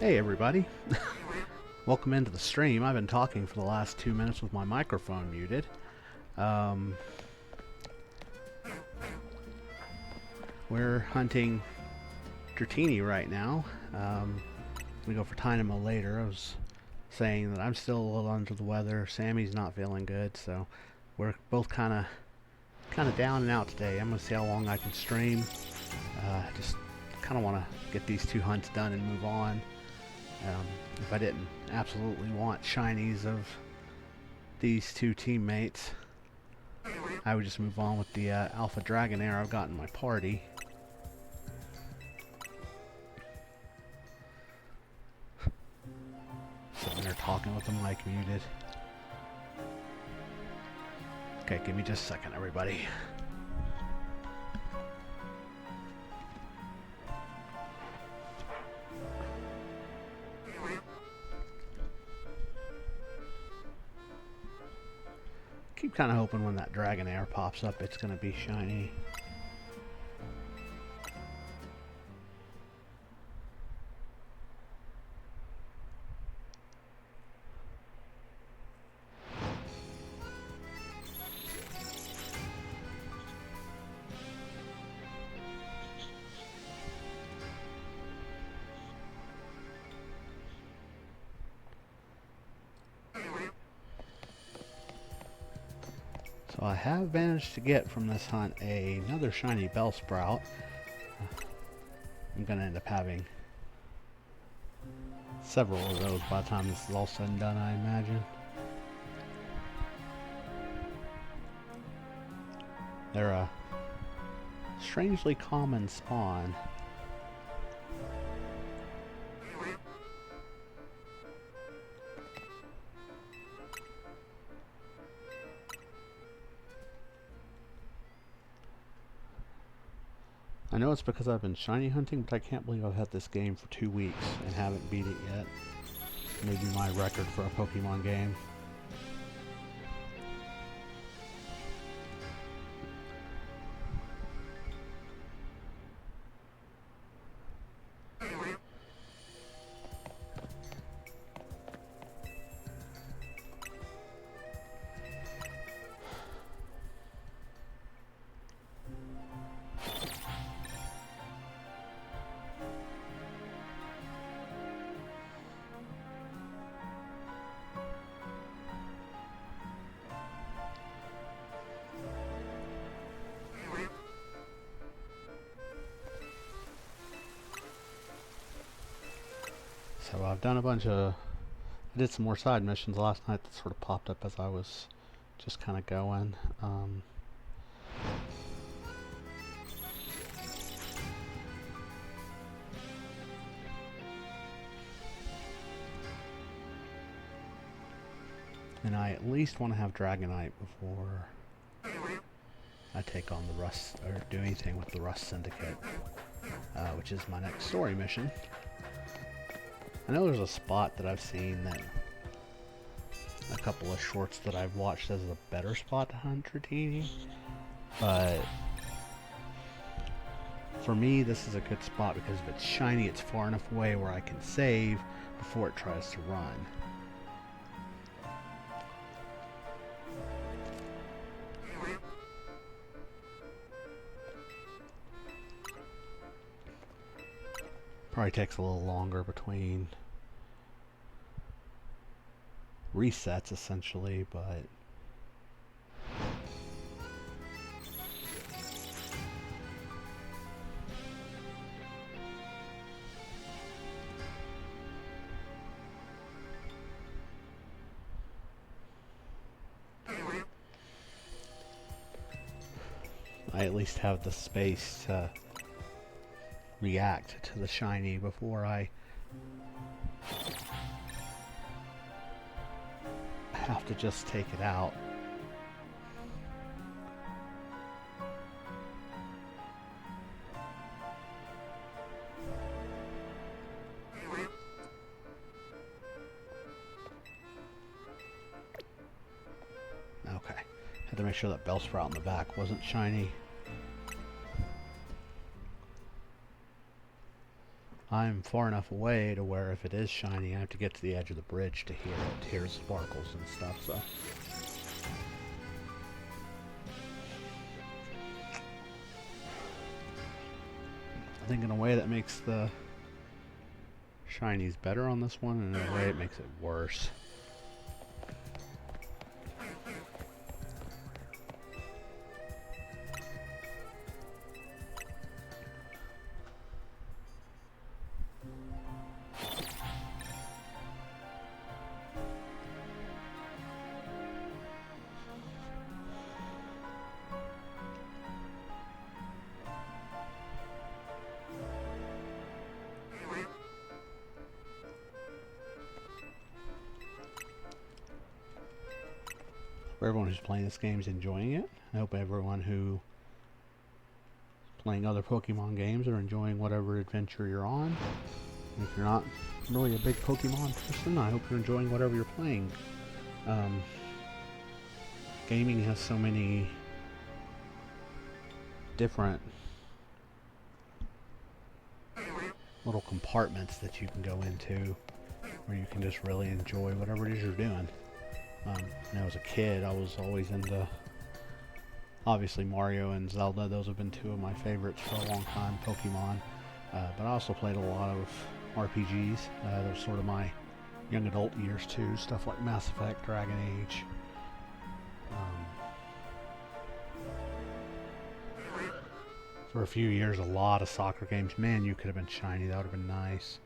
Hey everybody, welcome into the stream. I've been talking for the last 2 minutes with my microphone muted. We're hunting Dratini right now. We go for Dynamo later. I was saying that I'm still a little under the weather. Sammy's not feeling good, so we're both kind of down and out today. I'm gonna see how long I can stream. Just kind of want to get these 2 hunts done and move on. If I didn't absolutely want shinies of these 2 teammates, I would just move on with the Alpha Dragonair I've got in my party. Sitting there talking with the mic muted. Okay, give me just a second, everybody. Keep kind of hoping when that Dragonair pops up it's going to be shiny. So I have managed to get from this hunt another shiny Bellsprout. I'm going to end up having several of those by the time this is all said and done, I imagine. They're a strangely common spawn. I know it's because I've been shiny hunting, but I can't believe I've had this game for 2 weeks and haven't beat it yet. Maybe my record for a Pokemon game. So I've done a bunch of, I did some more side missions last night that sort of popped up as I was just kind of going. And I at least want to have Dragonite before I take on the Rust, or do anything with the Rust Syndicate, which is my next story mission. I know there's a spot that I've seen that a couple of shorts that I've watched as a better spot to hunt Dratini, but for me this is a good spot because if it's shiny it's far enough away where I can save before it tries to run. Probably takes a little longer between resets essentially, but I at least have the space to react to the shiny before I have to just take it out. Okay, had to make sure that Bellsprout in the back wasn't shiny. I'm far enough away to where if it is shiny, I have to get to the edge of the bridge to hear it, to hear sparkles and stuff, so. I think in a way that makes the shinies better on this one, and in a way it makes it worse. For everyone who's playing this game is enjoying it. I hope everyone who is playing other Pokemon games are enjoying whatever adventure you're on. And if you're not really a big Pokemon person, I hope you're enjoying whatever you're playing. Gaming has so many different little compartments that you can go into where you can just really enjoy whatever it is you're doing. When I was a kid, I was always into, obviously, Mario and Zelda. Those have been two of my favorites for a long time, Pokemon. But I also played a lot of RPGs. Those were sort of my young adult years too. Stuff like Mass Effect, Dragon Age. For a few years, a lot of soccer games. Man, you could have been shiny. That would have been nice.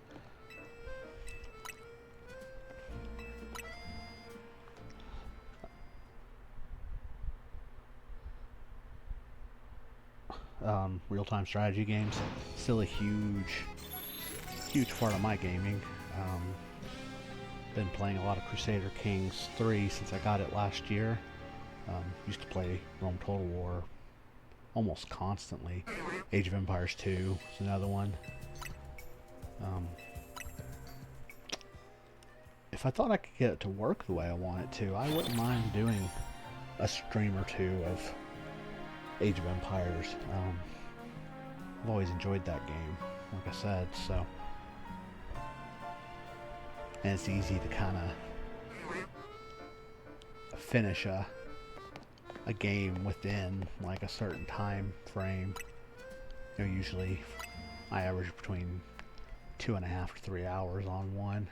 Real-time strategy games, still a huge part of my gaming. Been playing a lot of Crusader Kings 3 since I got it last year. Used to play Rome Total War almost constantly. Age of Empires 2 is another one. If I thought I could get it to work the way I want it to, I wouldn't mind doing a stream or two of Age of Empires. I've always enjoyed that game, like I said, so. And it's easy to kind of finish a game within like a certain time frame. You know, usually I average between 2.5 to 3 hours on one.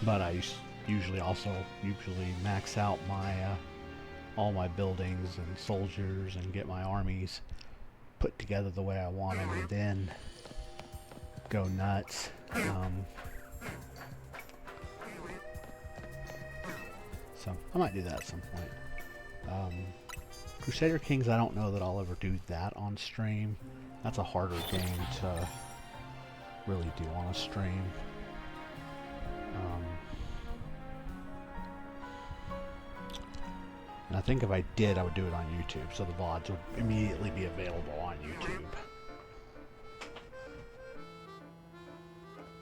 But I usually max out my all my buildings and soldiers and get my armies put together the way I want them, and then go nuts. So I might do that at some point. Crusader Kings, I don't know that I'll ever do that on stream. That's a harder game to really do on a stream. And I think if I did, I would do it on YouTube, so the VODs would immediately be available on YouTube.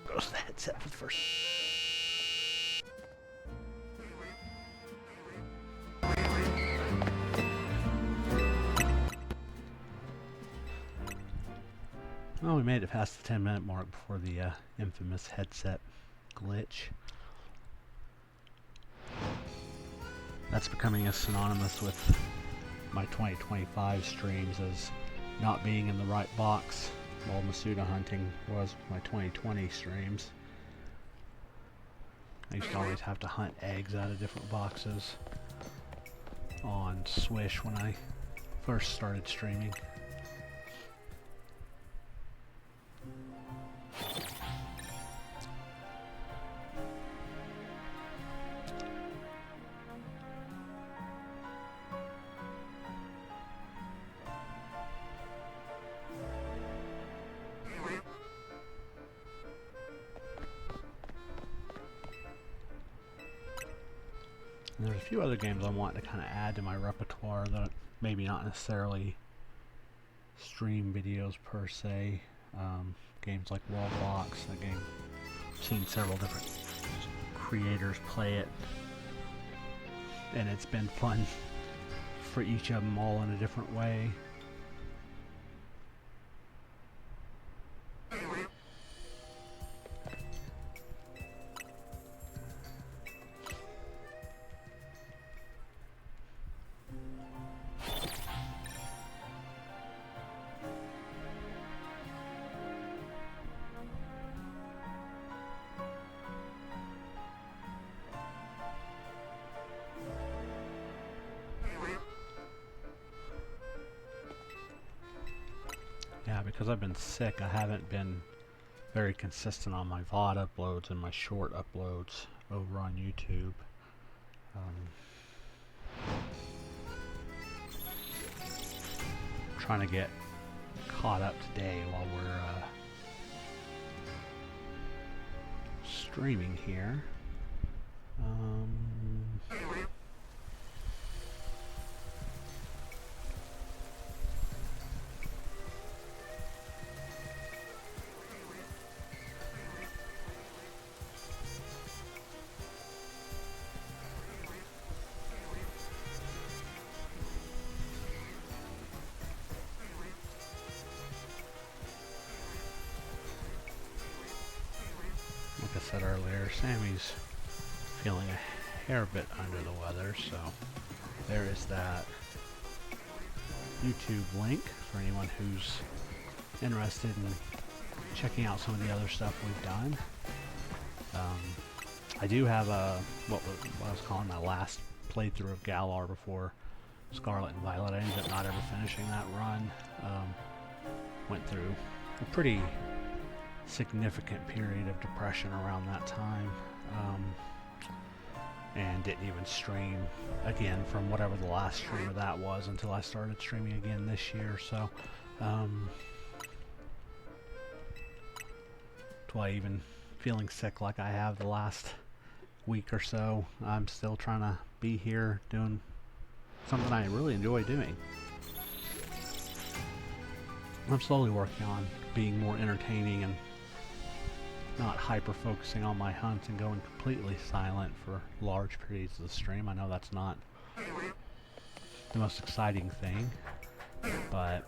Goes to the headset for the first. Well, we made it past the 10-minute mark before the infamous headset glitch. That's becoming as synonymous with my 2025 streams as not being in the right box, while Masuda hunting was my 2020 streams. I used to always have to hunt eggs out of different boxes on Swish when I first started streaming. And there's a few other games I want to kind of add to my repertoire that maybe not necessarily stream videos per se. Games like Roblox, that game, I've seen several different creators play it. and it's been fun for each of them all in a different way. Yeah, because I've been sick, I haven't been very consistent on my VOD uploads and my short uploads over on YouTube. Trying to get caught up today while we're streaming here. Like I said earlier, Sammy's feeling a hair bit under the weather, so there is that YouTube link for anyone who's interested in checking out some of the other stuff we've done. I do have what I was calling my last playthrough of Galar before Scarlet and Violet. I ended up not ever finishing that run. Went through a pretty significant period of depression around that time, and didn't even stream again from whatever the last stream of that was until I started streaming again this year. So that's why, even feeling sick like I have the last week or so, I'm still trying to be here doing something I really enjoy doing. I'm slowly working on being more entertaining and not hyper focusing on my hunts and going completely silent for large periods of the stream. I know that's not the most exciting thing, but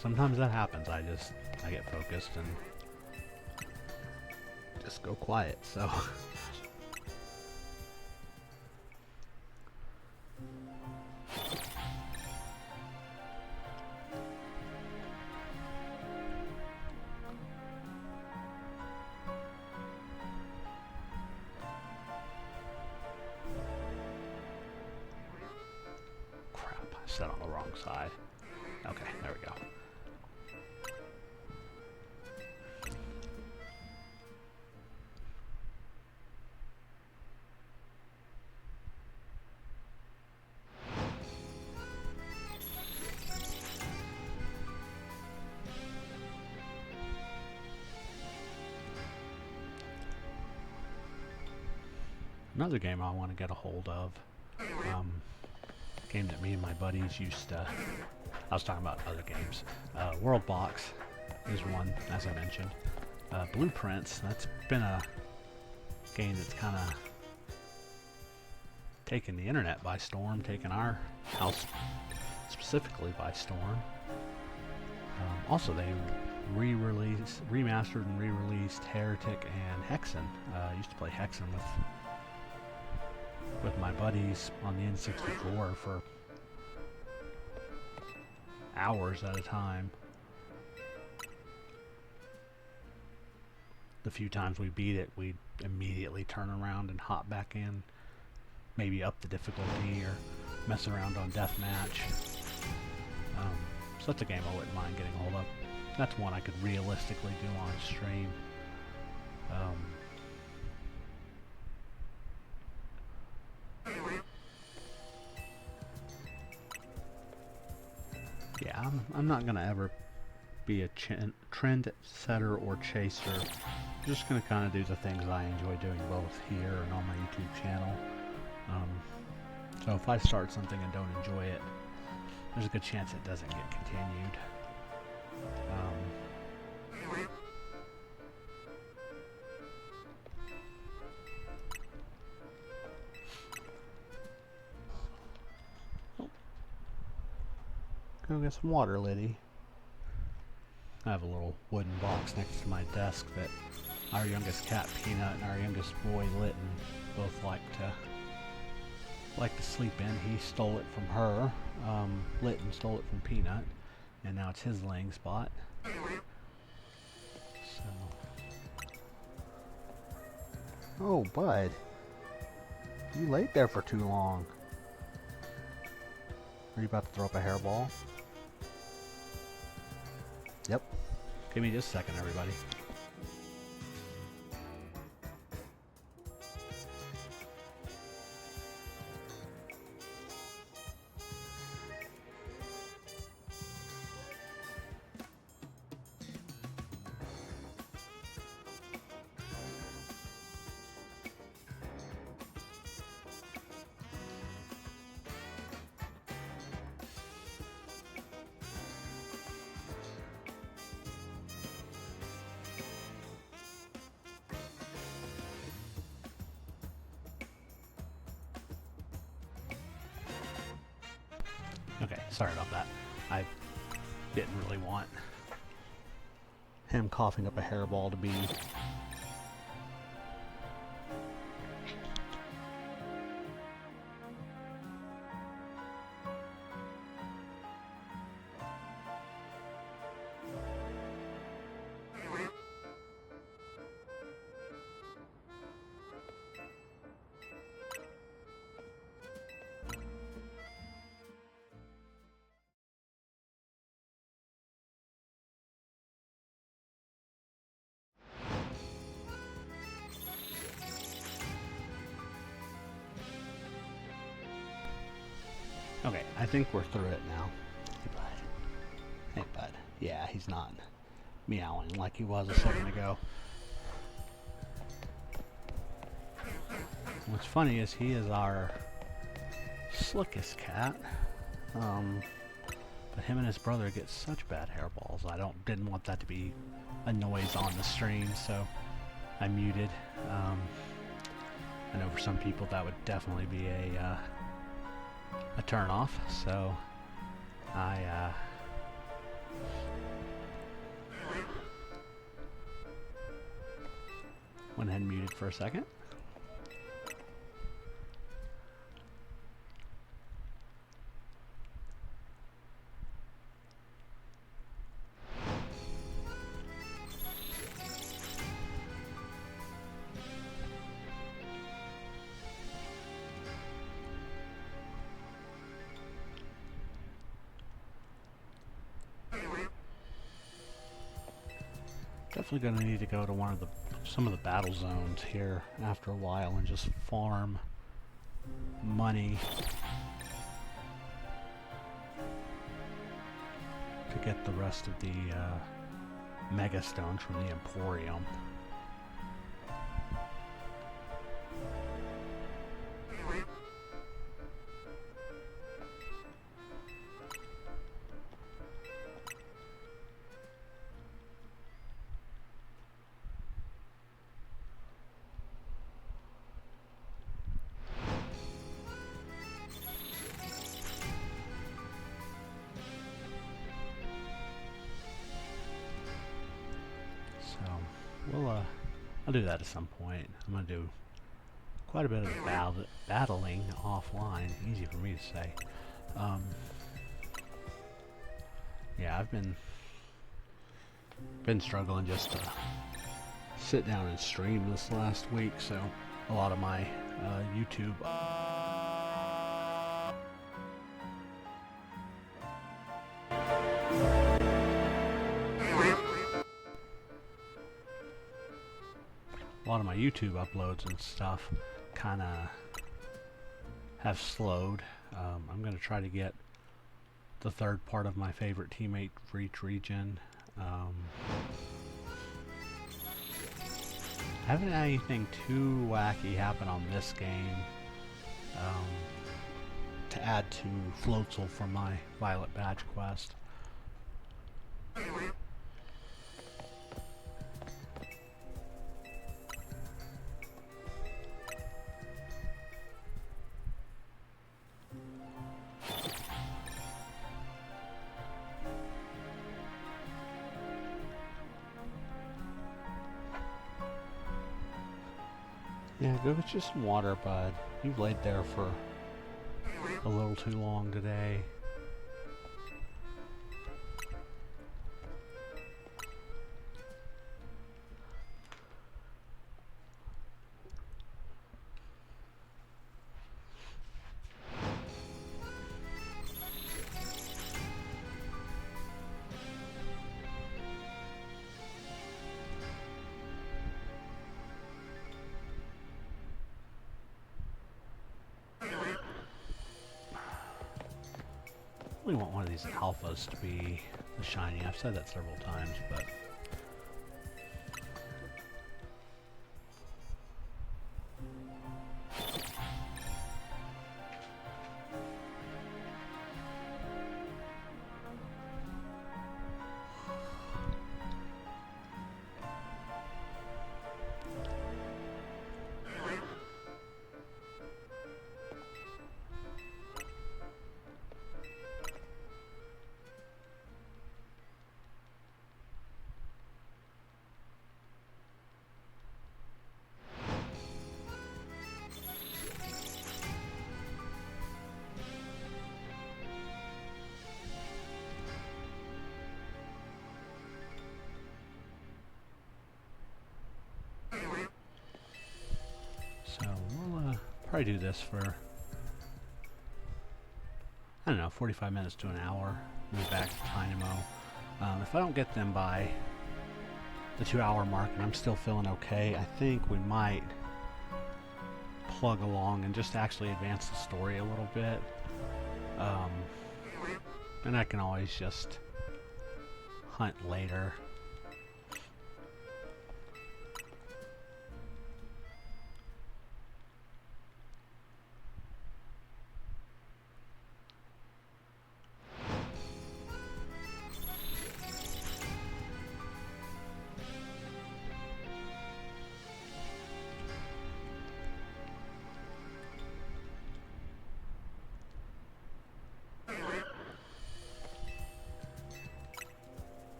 sometimes that happens. I get focused and just go quiet. So set on the wrong side. Okay, there we go. Another game I want to get a hold of, game that me and my buddies used to, I was talking about other games. World Box is one, as I mentioned. Blueprints, that's been a game that's kind of taken the internet by storm, taken our house specifically by storm. Also, they remastered and re-released Heretic and Hexen. I used to play Hexen with my buddies on the N64 for hours at a time. The few times we beat it, we'd immediately turn around and hop back in, maybe up the difficulty or mess around on deathmatch. So that's a game I wouldn't mind getting a hold of. That's one I could realistically do on stream. Yeah, I'm not gonna ever be a trend setter or chaser. I'm just gonna kind of do the things I enjoy doing both here and on my YouTube channel. So if I start something and don't enjoy it, there's a good chance it doesn't get continued. go get some water, Liddy. I have a little wooden box next to my desk that our youngest cat, Peanut, and our youngest boy, Lytton, both like to sleep in. He stole it from her. Lytton stole it from Peanut, and now it's his laying spot. So, oh, bud, you laid there for too long. Are you about to throw up a hairball? Yep. Give me just a second, everybody. Okay, sorry about that. I didn't really want him coughing up a hairball to be okay, I think we're through it now. Hey, bud. Hey, bud. Yeah, he's not meowing like he was a second ago. What's funny is he is our slickest cat. But him and his brother get such bad hairballs. I didn't want that to be a noise on the stream, so I muted. I know for some people that would definitely be a turn off, so I went ahead and muted for a second. Definitely going to need to go to some of the battle zones here after a while and just farm money to get the rest of the mega stones from the Emporium. I'll do that at some point. I'm going to do quite a bit of battling offline. Easy for me to say. Yeah, I've been struggling just to sit down and stream this last week, so a lot of my YouTube YouTube uploads and stuff kind of have slowed. I'm going to try to get the third part of my favorite teammate for each region. I haven't had anything too wacky happen on this game to add to Floatzel for my Violet Badge quest. Yeah, go get you some water, bud. You've laid there for a little too long today. We want one of these alphas to be the shiny. I've said that several times, but so we'll probably do this for, I don't know, 45 minutes to an hour. Move back to Dynamo. If I don't get them by the 2-hour mark and I'm still feeling okay, I think we might plug along and just actually advance the story a little bit. And I can always just hunt later.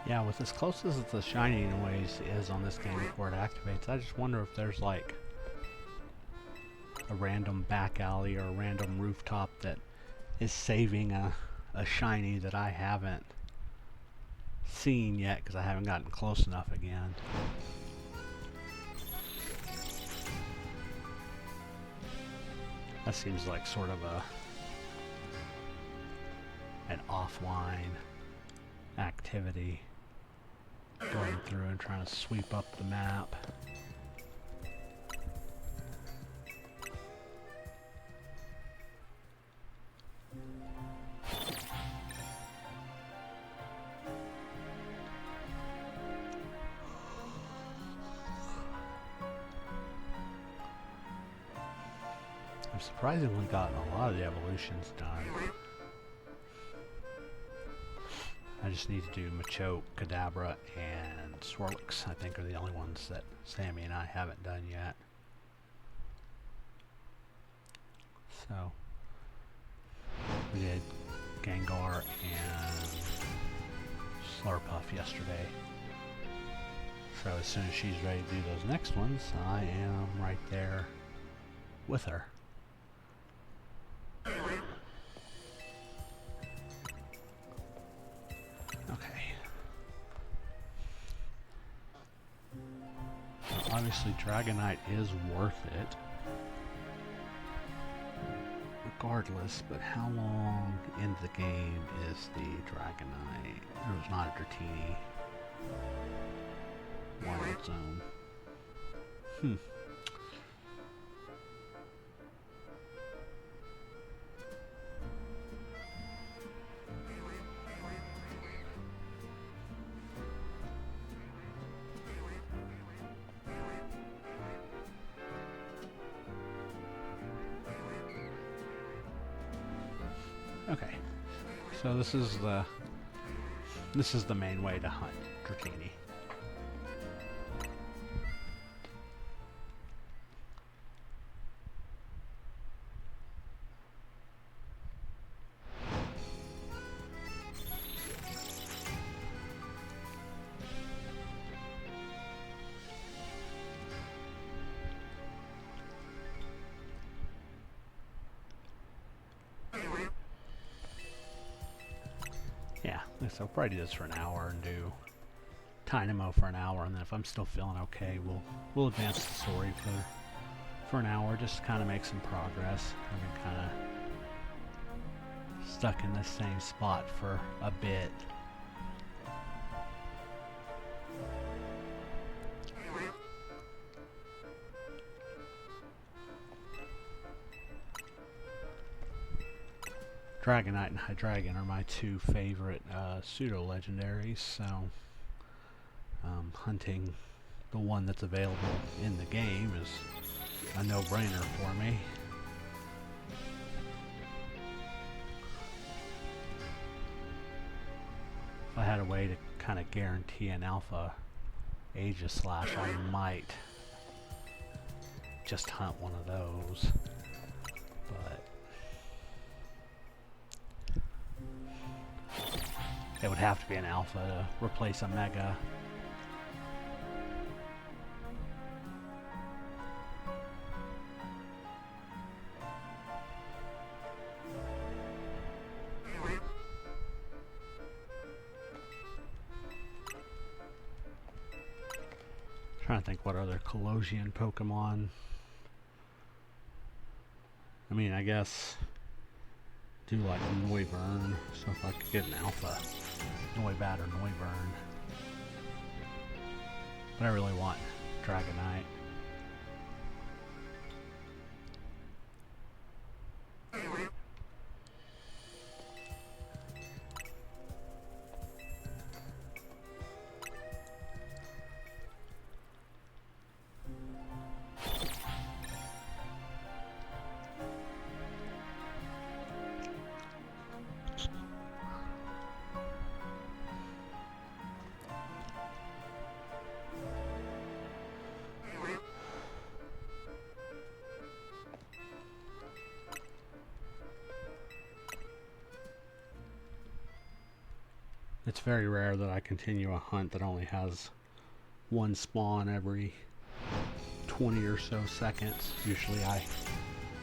Yeah, with as close as the shiny noise is on this game before it activates, I just wonder if there's like a random back alley or a random rooftop that is saving a shiny that I haven't seen yet because I haven't gotten close enough again. That seems like sort of an offline activity, going through and trying to sweep up the map. I've surprisingly gotten a lot of the evolutions done. I just need to do Machoke, Kadabra, and Swirlix, I think, are the only ones that Sammy and I haven't done yet. So, we did Gengar and Slurpuff yesterday. So as soon as she's ready to do those next ones, I am right there with her. Okay. Obviously Dragonite is worth it, regardless, but how long into the game is the Dragonite? It was not a Dratini. One on its own. Okay, so this is the main way to hunt Dratini. guess I'll probably do this for an hour and do Dynamo for an hour, and then if I'm still feeling okay, we'll advance the story for an hour, just to kind of make some progress. I've been kind of stuck in the same spot for a bit. Dragonite and Hydreigon are my two favorite pseudo-legendaries, so hunting the one that's available in the game is a no-brainer for me. If I had a way to kind of guarantee an alpha Aegislash, I might just hunt one of those, but it would have to be an alpha to replace a mega. Trying to think what other Colosian Pokemon. I mean, I guess do like Noivern, so if I could get an alpha Noibat or Noivern. But I really want Dragonite. It's very rare that I continue a hunt that only has one spawn every 20 or so seconds. Usually I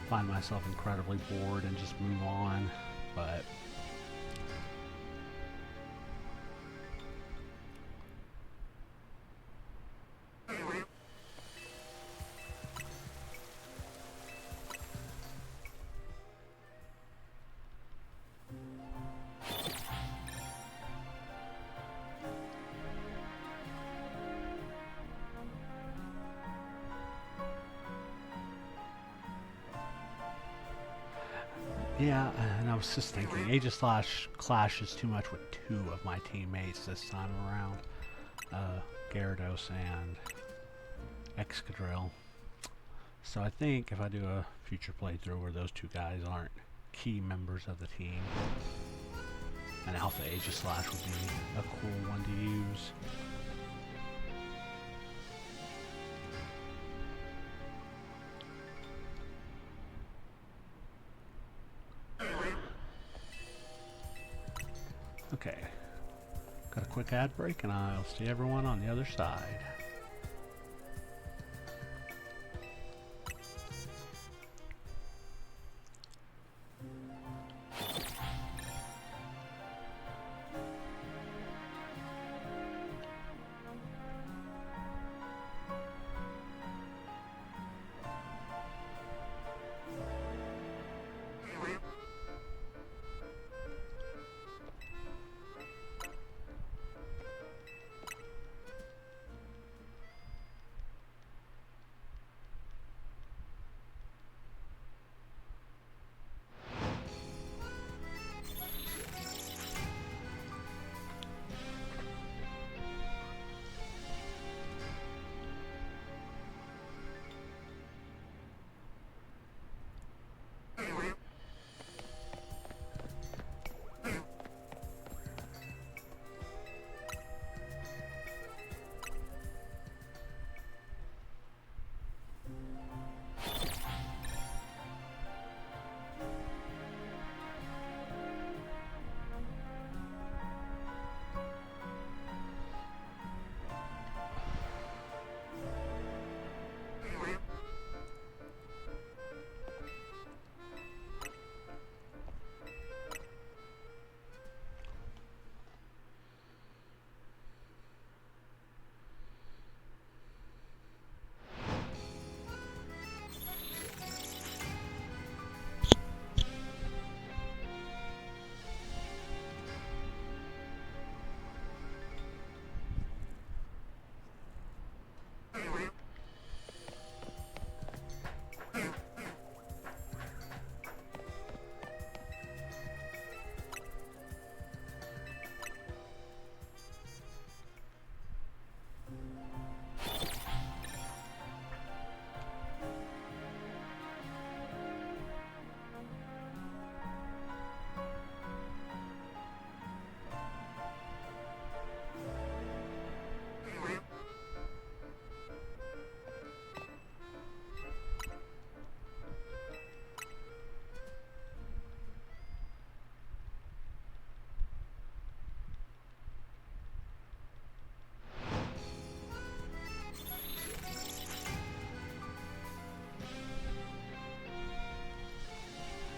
find myself incredibly bored and just move on, but yeah, and I was just thinking, Aegislash clashes too much with two of my teammates this time around. Gyarados and Excadrill. So I think if I do a future playthrough where those two guys aren't key members of the team, an Alpha Aegislash would be a cool one to use. Okay, got a quick ad break and I'll see everyone on the other side.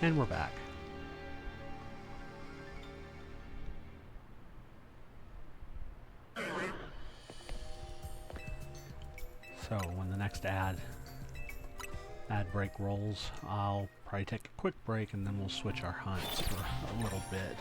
And we're back. So when the next ad break rolls, I'll probably take a quick break and then we'll switch our hunts for a little bit.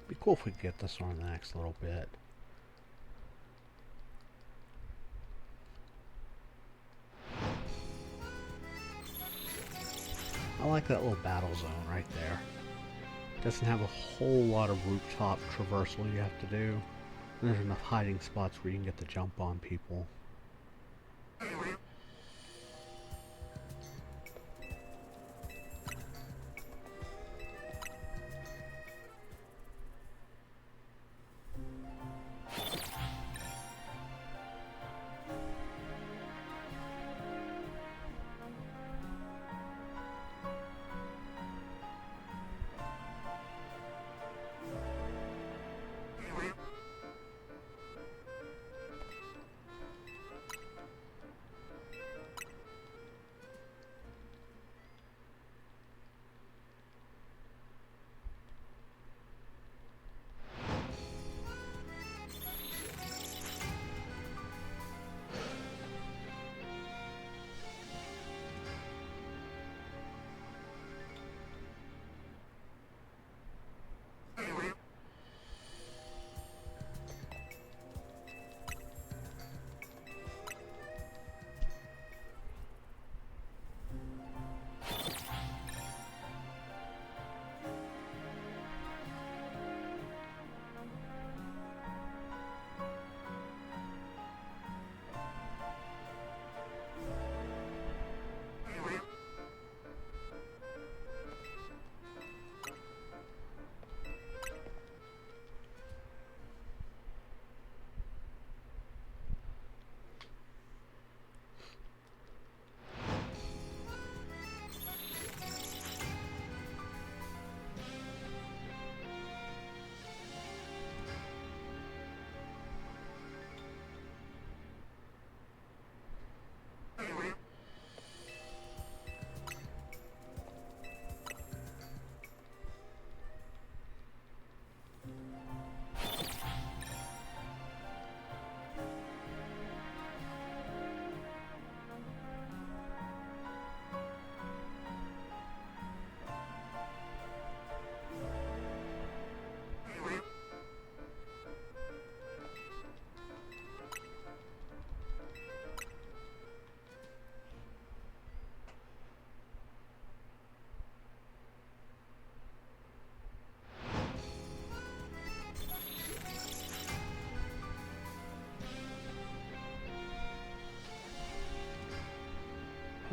Be cool if we could get this one in the next little bit. I like that little battle zone right there. Doesn't have a whole lot of rooftop traversal you have to do. There's enough hiding spots where you can get the jump on people.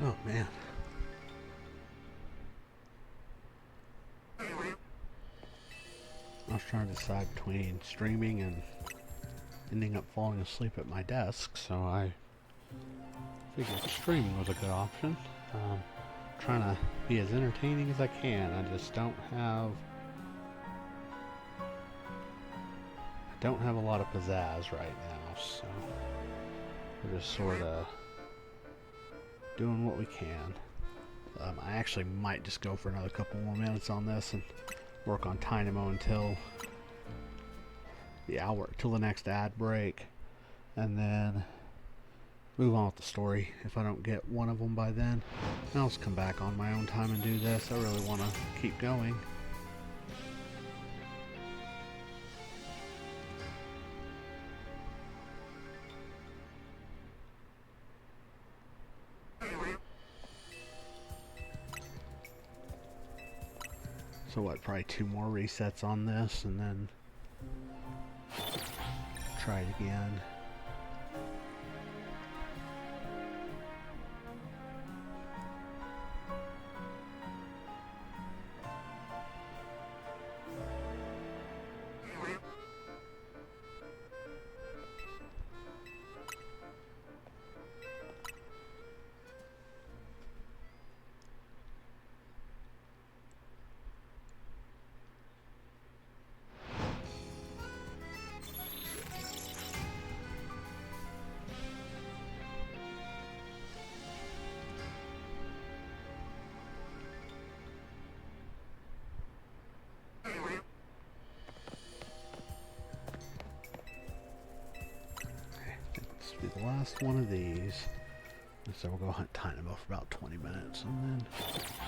Oh man. I was trying to decide between streaming and ending up falling asleep at my desk, so I figured streaming was a good option. Trying to be as entertaining as I can. I just don't have a lot of pizzazz right now, so we're just sort of doing what we can. I actually might just go for another couple more minutes on this and work on Dynamo until hour till the next ad break, and then move on with the story if I don't get one of them by then. And I'll just come back on my own time and do this. I really want to keep going. So what, probably 2 more resets on this and then try it again. Be the last one of these. So we'll go hunt Dynamo for about 20 minutes and then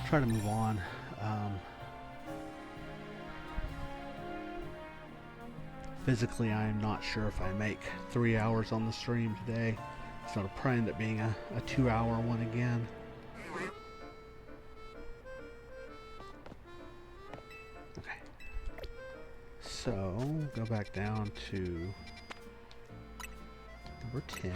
try to move on. Physically, I'm not sure if I make 3 hours on the stream today. So it'll probably end up being a 2-hour one again. Okay. So, go back down to number 10.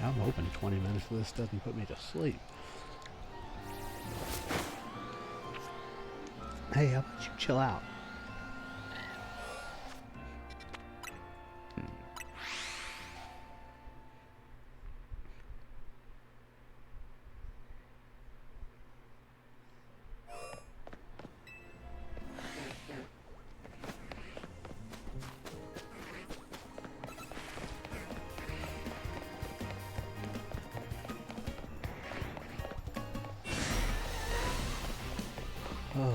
I'm hoping 20 minutes of this doesn't put me to sleep. Hey, how about you chill out? Oh.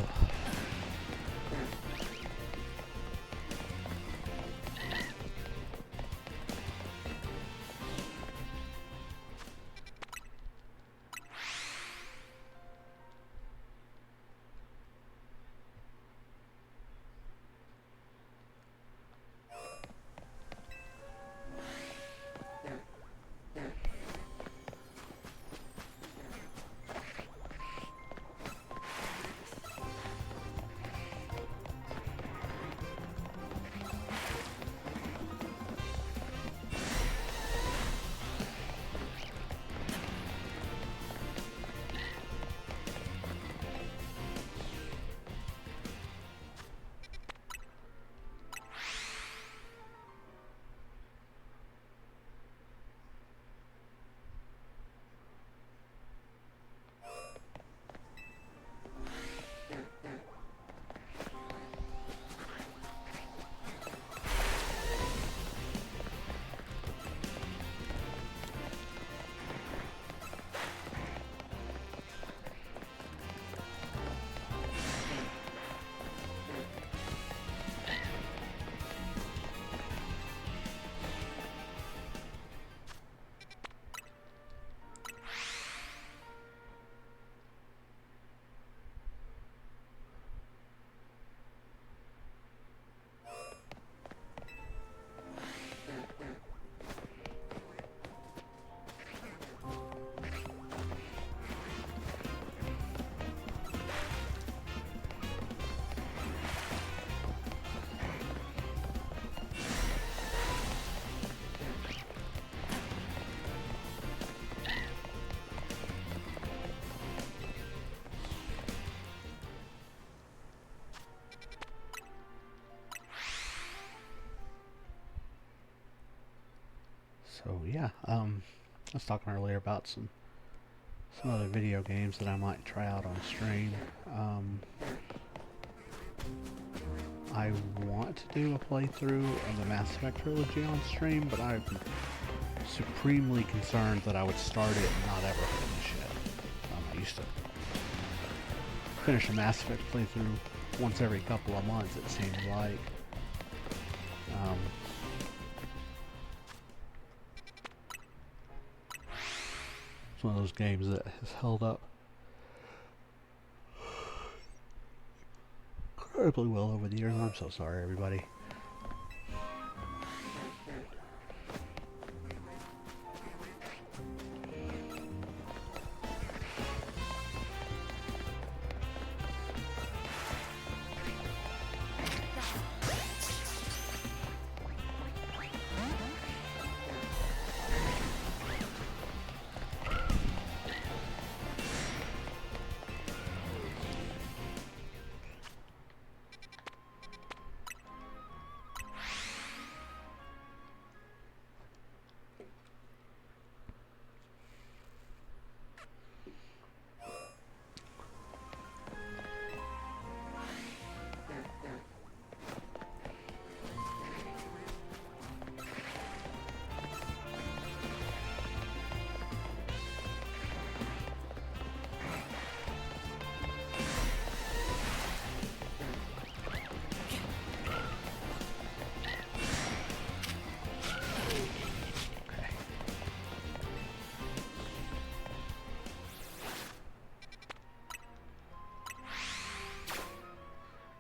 yeah, I was talking earlier about some other video games that I might try out on stream. I want to do a playthrough of the Mass Effect trilogy on stream, but I'm supremely concerned that I would start it and not ever finish it. I used to finish a Mass Effect playthrough once every couple of months, it seemed like. It's one of those games that has held up incredibly well over the years. I'm so sorry, everybody.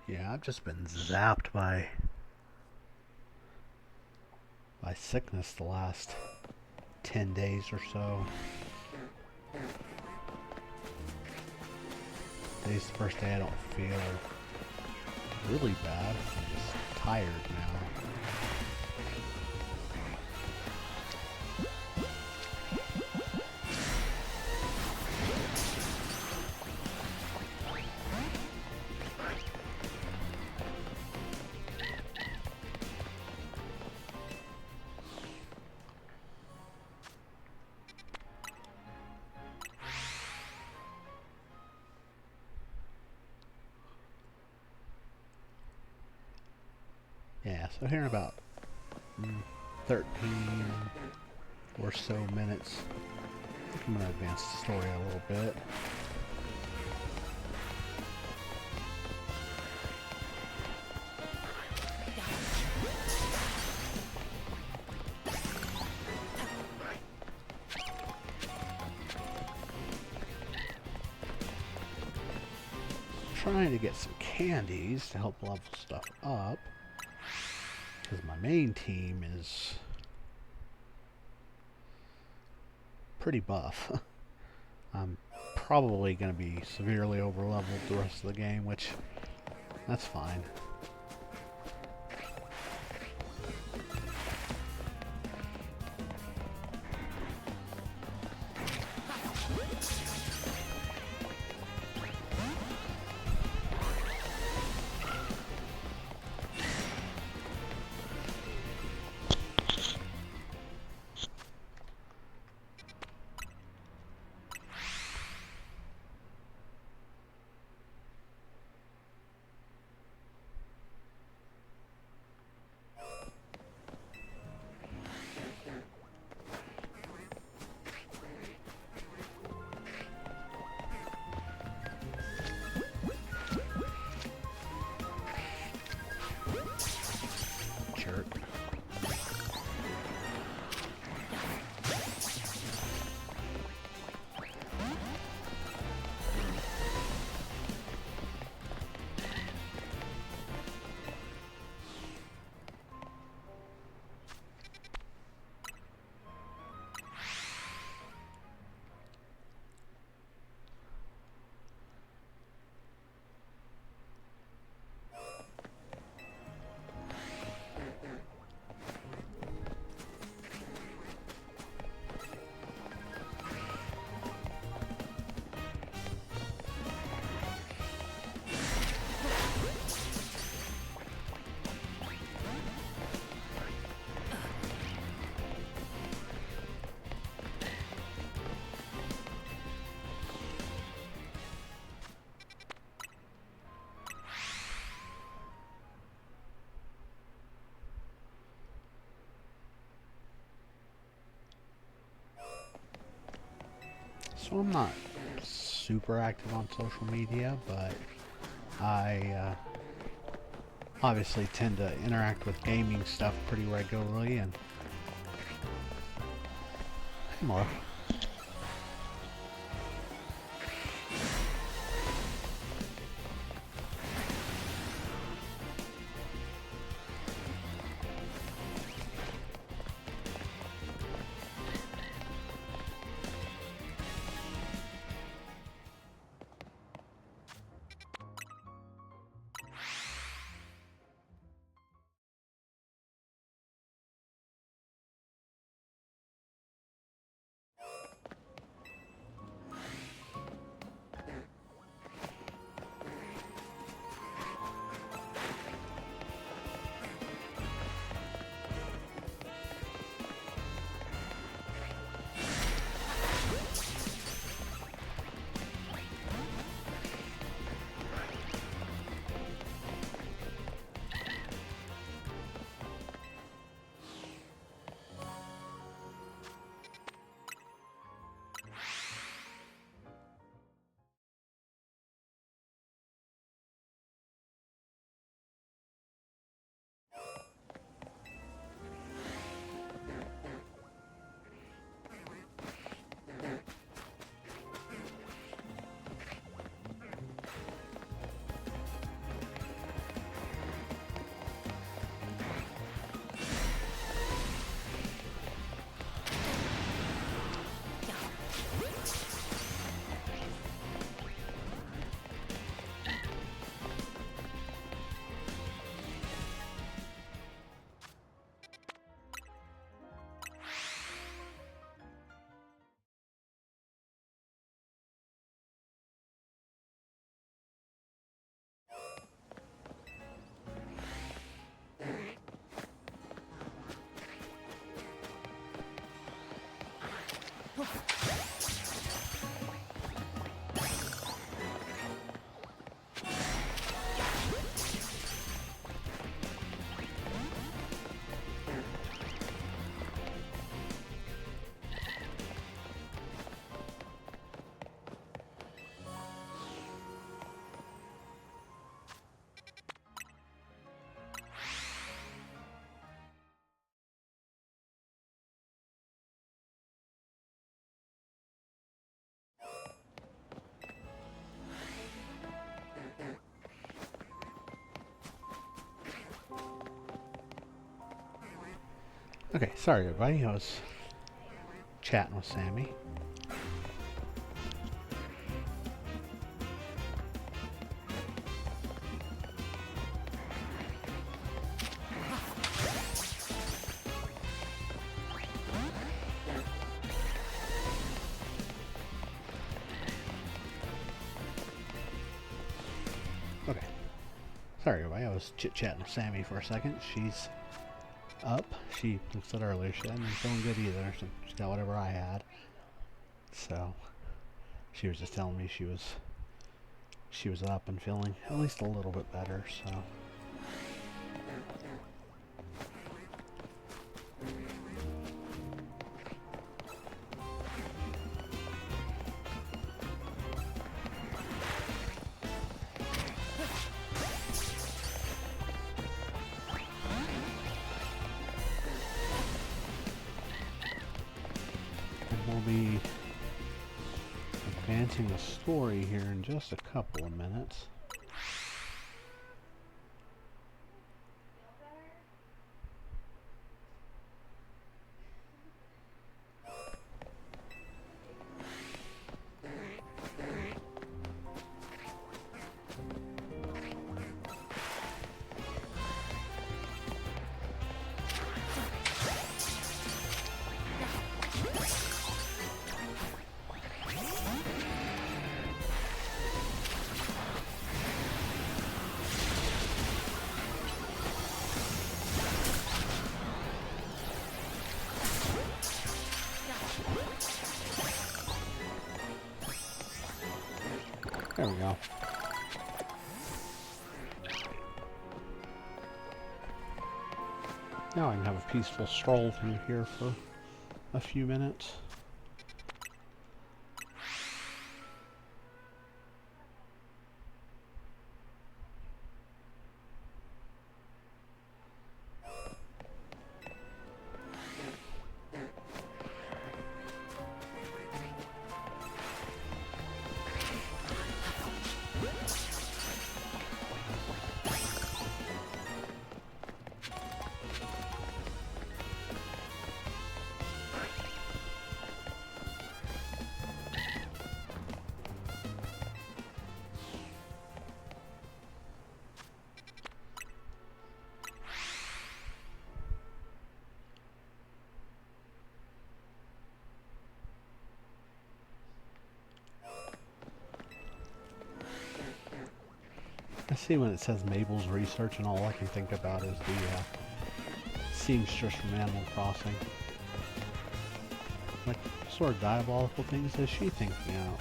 Yeah, I've just been zapped by sickness the last 10 days or so. Today's the first day I don't feel really bad. I'm just tired now. Yeah, so here in about 13 or so minutes, I'm going to advance the story a little bit. Trying to get some candies to help level stuff up, because my main team is pretty buff. I'm probably going to be severely over-leveled the rest of the game, which, that's fine. So I'm not super active on social media, but I obviously tend to interact with gaming stuff pretty regularly. And hey, Mora. Okay, sorry everybody, I was chatting with Sammy. Okay, sorry everybody, I was chit-chatting with Sammy for a second. She's up. She said earlier she hadn't been feeling good either, so she got whatever I had. So she was just telling me she was up and feeling at least a little bit better, so we'll be advancing the story here in just a couple of minutes. There we go. Now I can have a peaceful stroll through here for a few minutes. I see when it says Mabel's Research, and all I can think about is the seamstress from Animal Crossing. Like, what sort of diabolical things is she thinking out?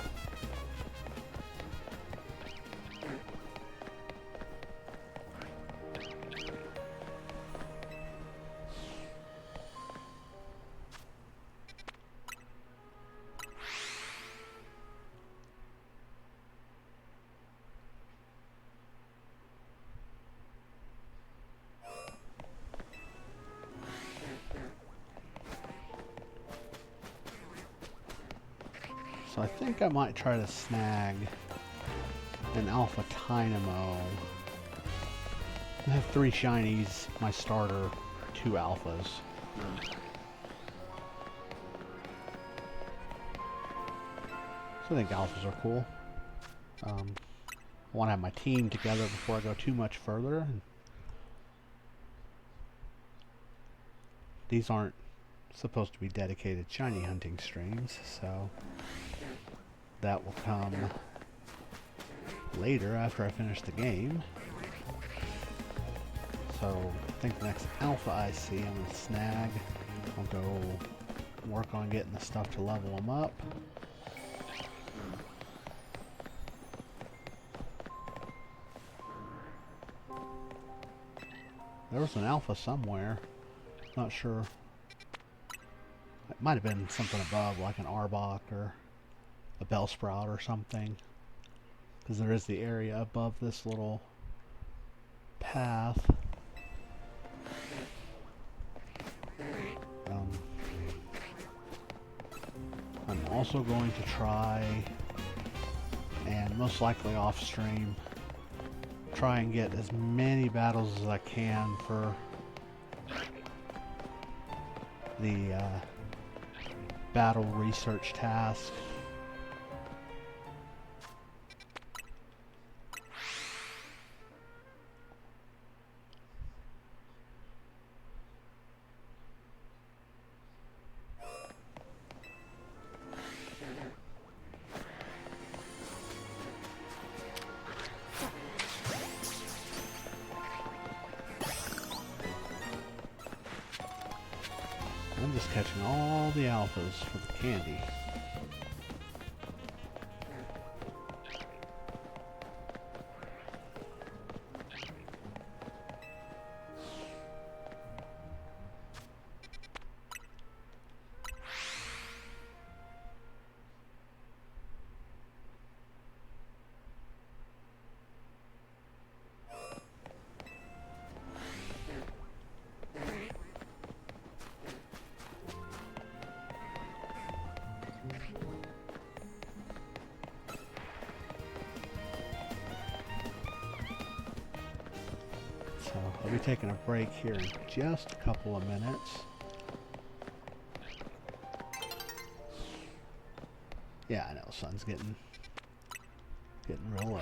So I think I might try to snag an Alpha Dynamo. I have 3 shinies, my starter, 2 alphas. So I think alphas are cool. I want to have my team together before I go too much further. These aren't supposed to be dedicated shiny hunting streams, so that will come later after I finish the game. So I think the next alpha I see I'm going to snag. I'll go work on getting the stuff to level them up. There was an alpha somewhere. Not sure. It might have been something above, like an Arbok or a Bellsprout or something. Because there is the area above this little path. I'm also going to try, and most likely off stream, try and get as many battles as I can for the battle research task. I'm just catching all the alphas for the candy. So I'll be taking a break here in just a couple of minutes. Yeah, I know, sun's getting real low.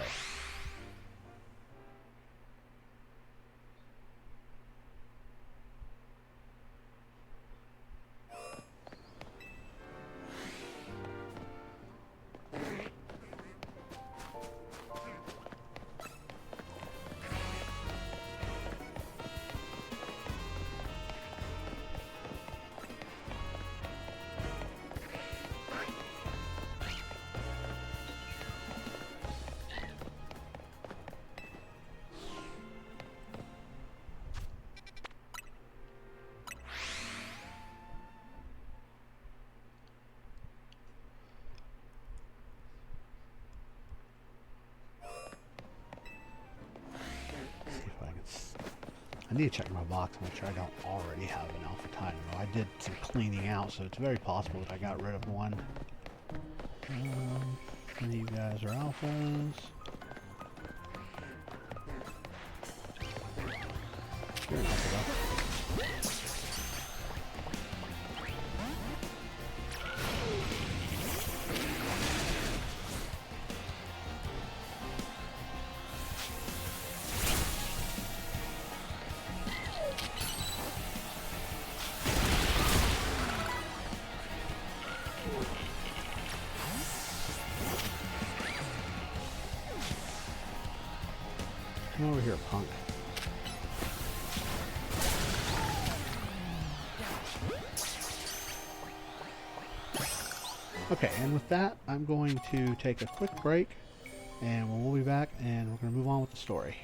I need to check my box and make sure I don't already have an Alpha Dynamo. I did some cleaning out, so it's very possible that I got rid of one. Any of you guys are alphas. You're an alpha though. Come over here, punk. Okay, and with that, I'm going to take a quick break, and we'll be back, and we're going to move on with the story.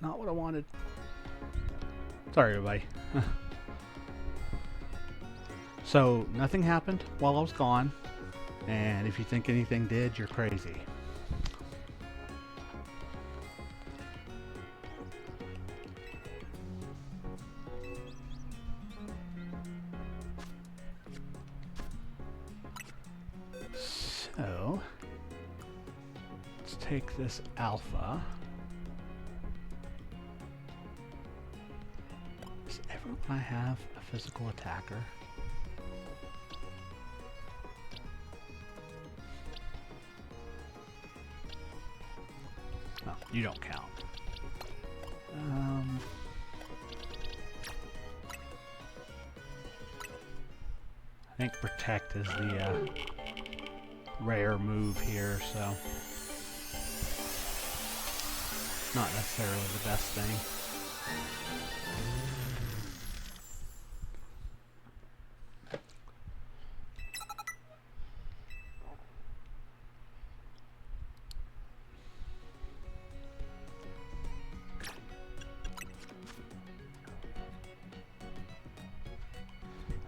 not what I wanted. Sorry, everybody. So, nothing happened while I was gone. And if you think anything did, you're crazy. So, let's take this alpha. Does everyone have a physical attacker? No, you don't count. I think protect is the rare move here, so not necessarily the best thing.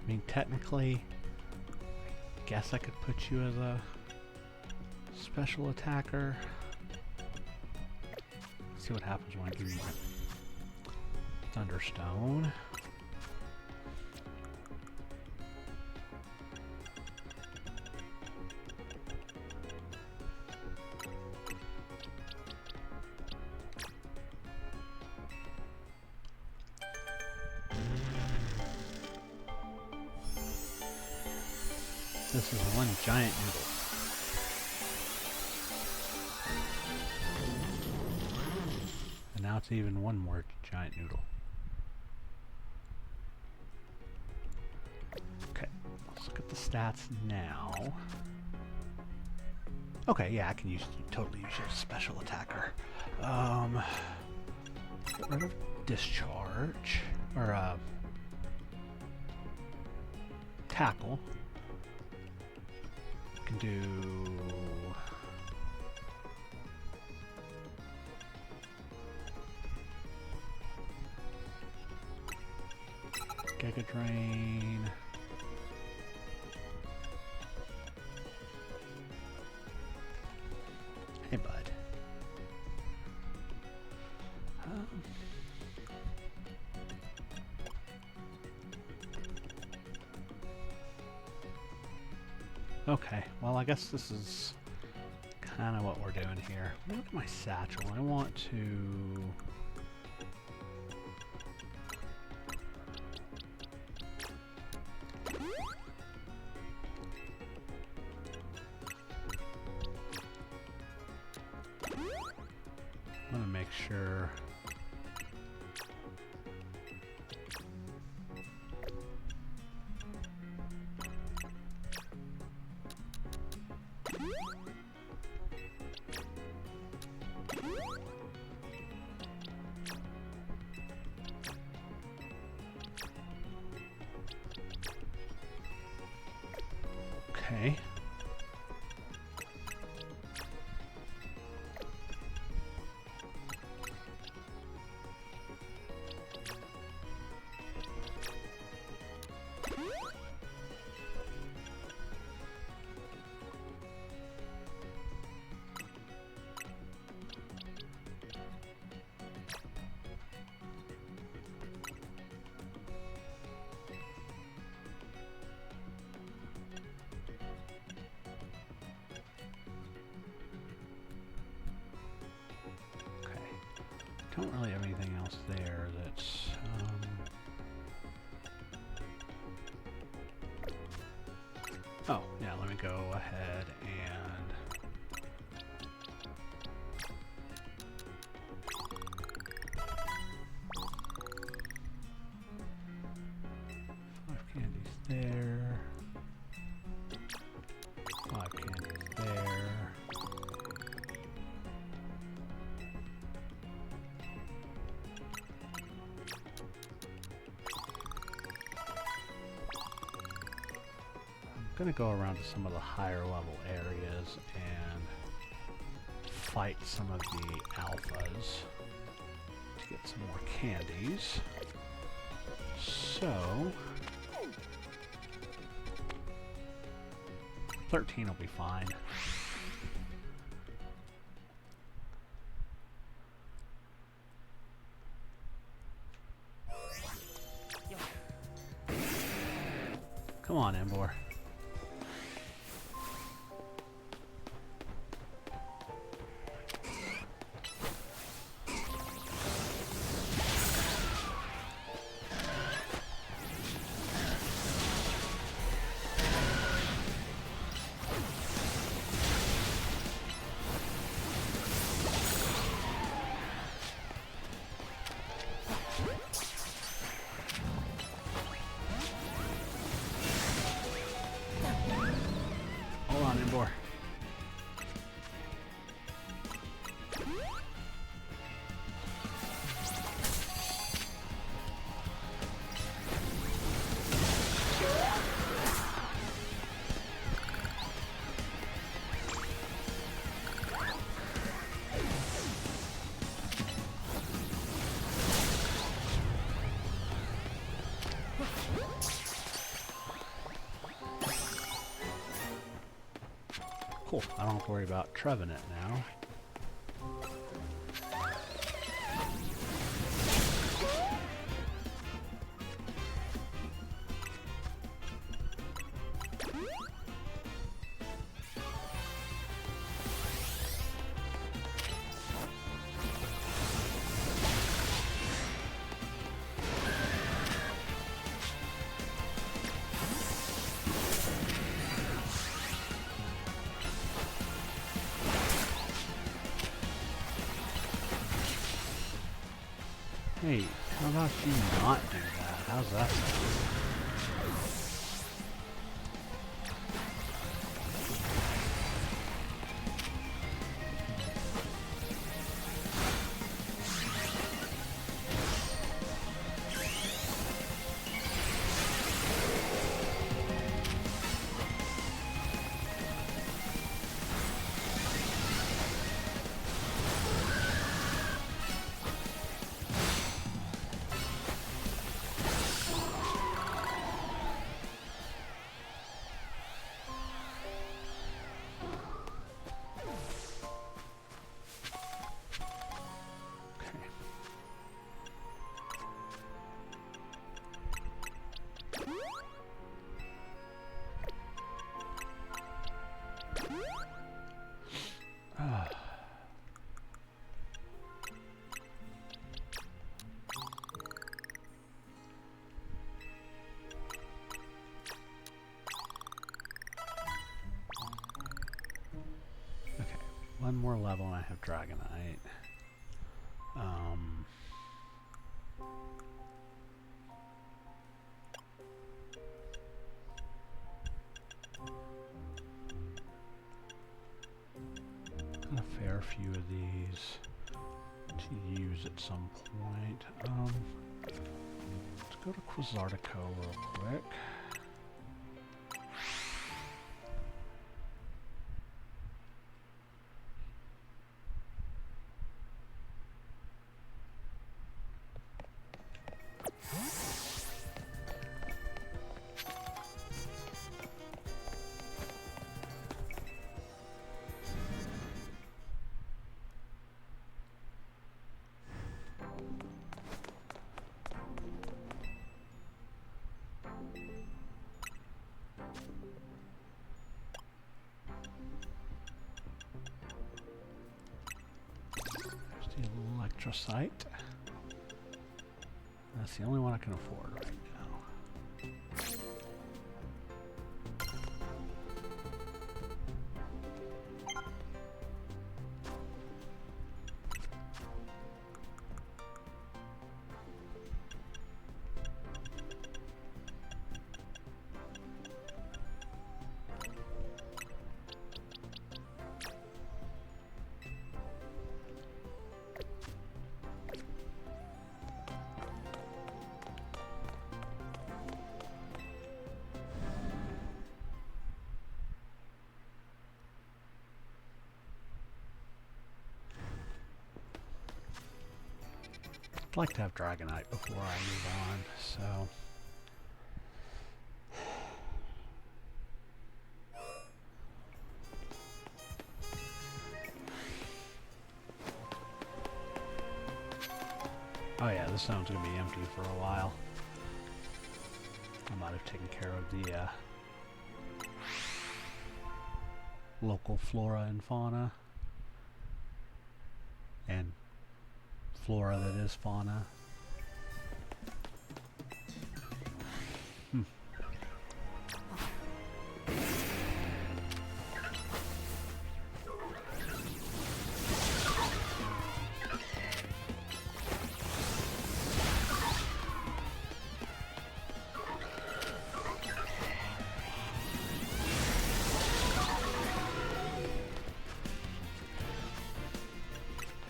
I mean, technically, I guess I could put you as a special attacker. Let's see what happens when I give you Thunderstone. This is one giant noodle. And now it's even one more giant noodle. Okay, let's look at the stats now. Okay, yeah, I can totally use your special attacker. Get rid of discharge, or tackle. Can do Giga Drain. Hey, bud. Okay, well, I guess this is kind of what we're doing here. Look at my satchel. I want to... I want to make sure... Okay. Don't really have anything else there that's oh yeah, let me go ahead and five candies there, five candies there. I'm gonna go around to some of the higher level areas and fight some of the alphas get some more candies. So 13 will be fine. Come on, Embor. Hold on, Embor. Cool. I don't have to worry about Trevenant now. Hey, how about you not do that? How's that sound? One more level and I have Dragonite. Got a fair few of these to use at some point. Let's go to Quasartico real quick. Electrocyte. That's the only one I can afford right now. like to have Dragonite before I move on, so... Oh yeah, this zone's gonna be empty for a while. I might have taken care of the local flora and fauna. And flora that is fauna.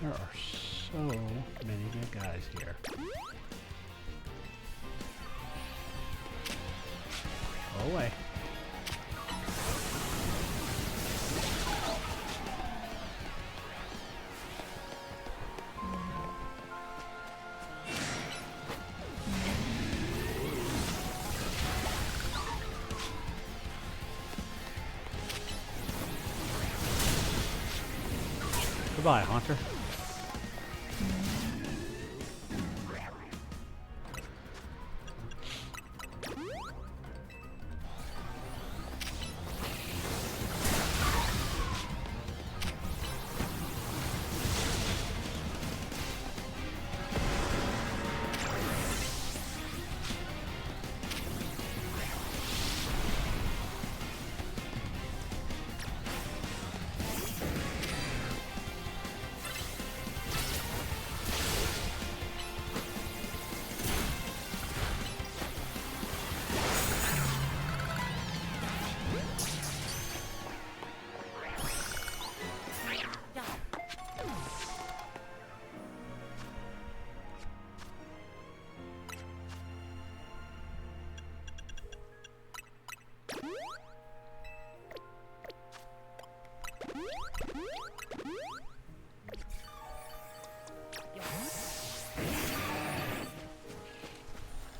There are so many good guys here. Go away. Goodbye, Haunter.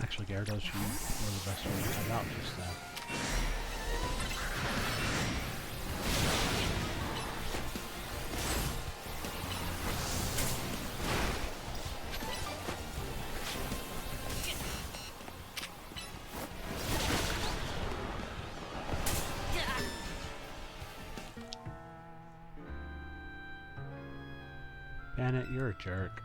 Actually, Gyarados, you were the best one to head out just then. Bennett, you're a jerk.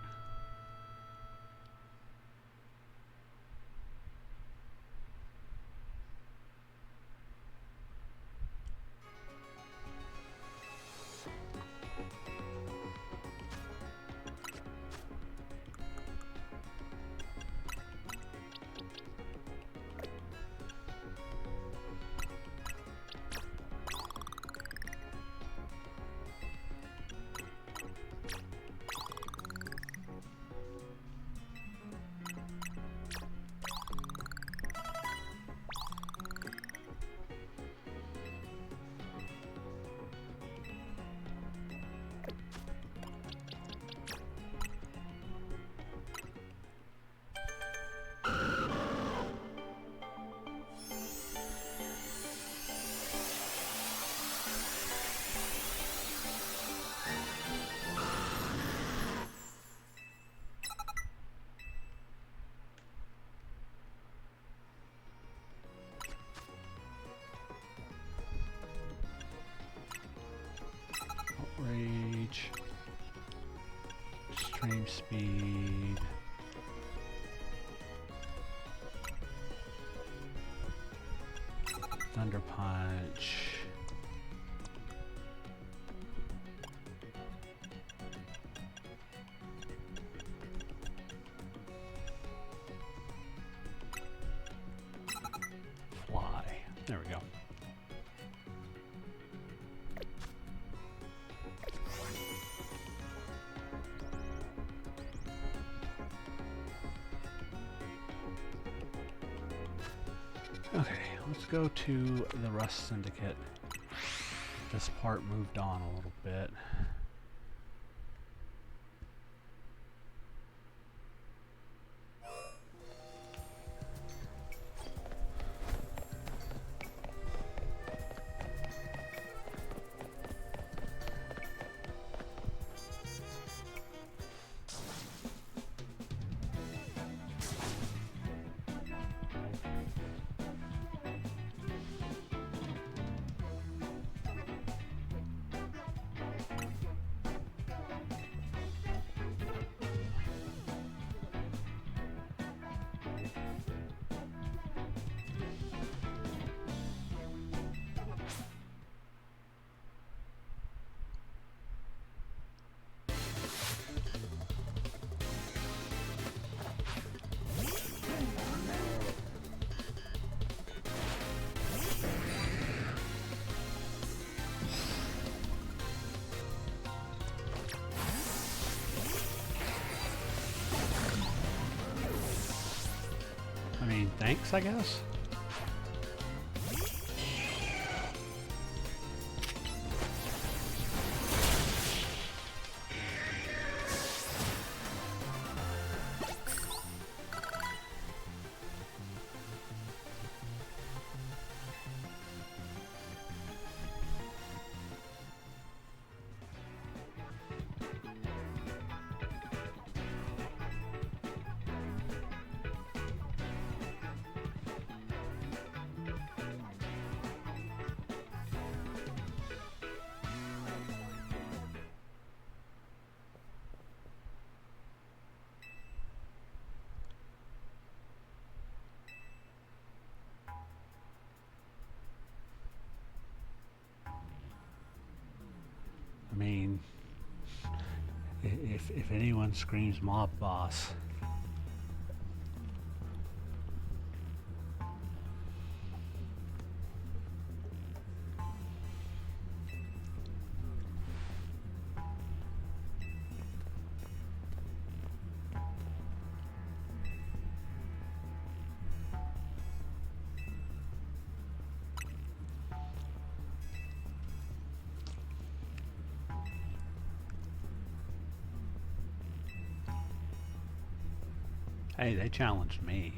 Rage, Extreme Speed, Thunder Punch, Fly. There we go. Okay, let's go to the Rust Syndicate. This part moved on a little bit. thanks, I guess. I mean, if anyone screams mob boss, hey, they challenged me.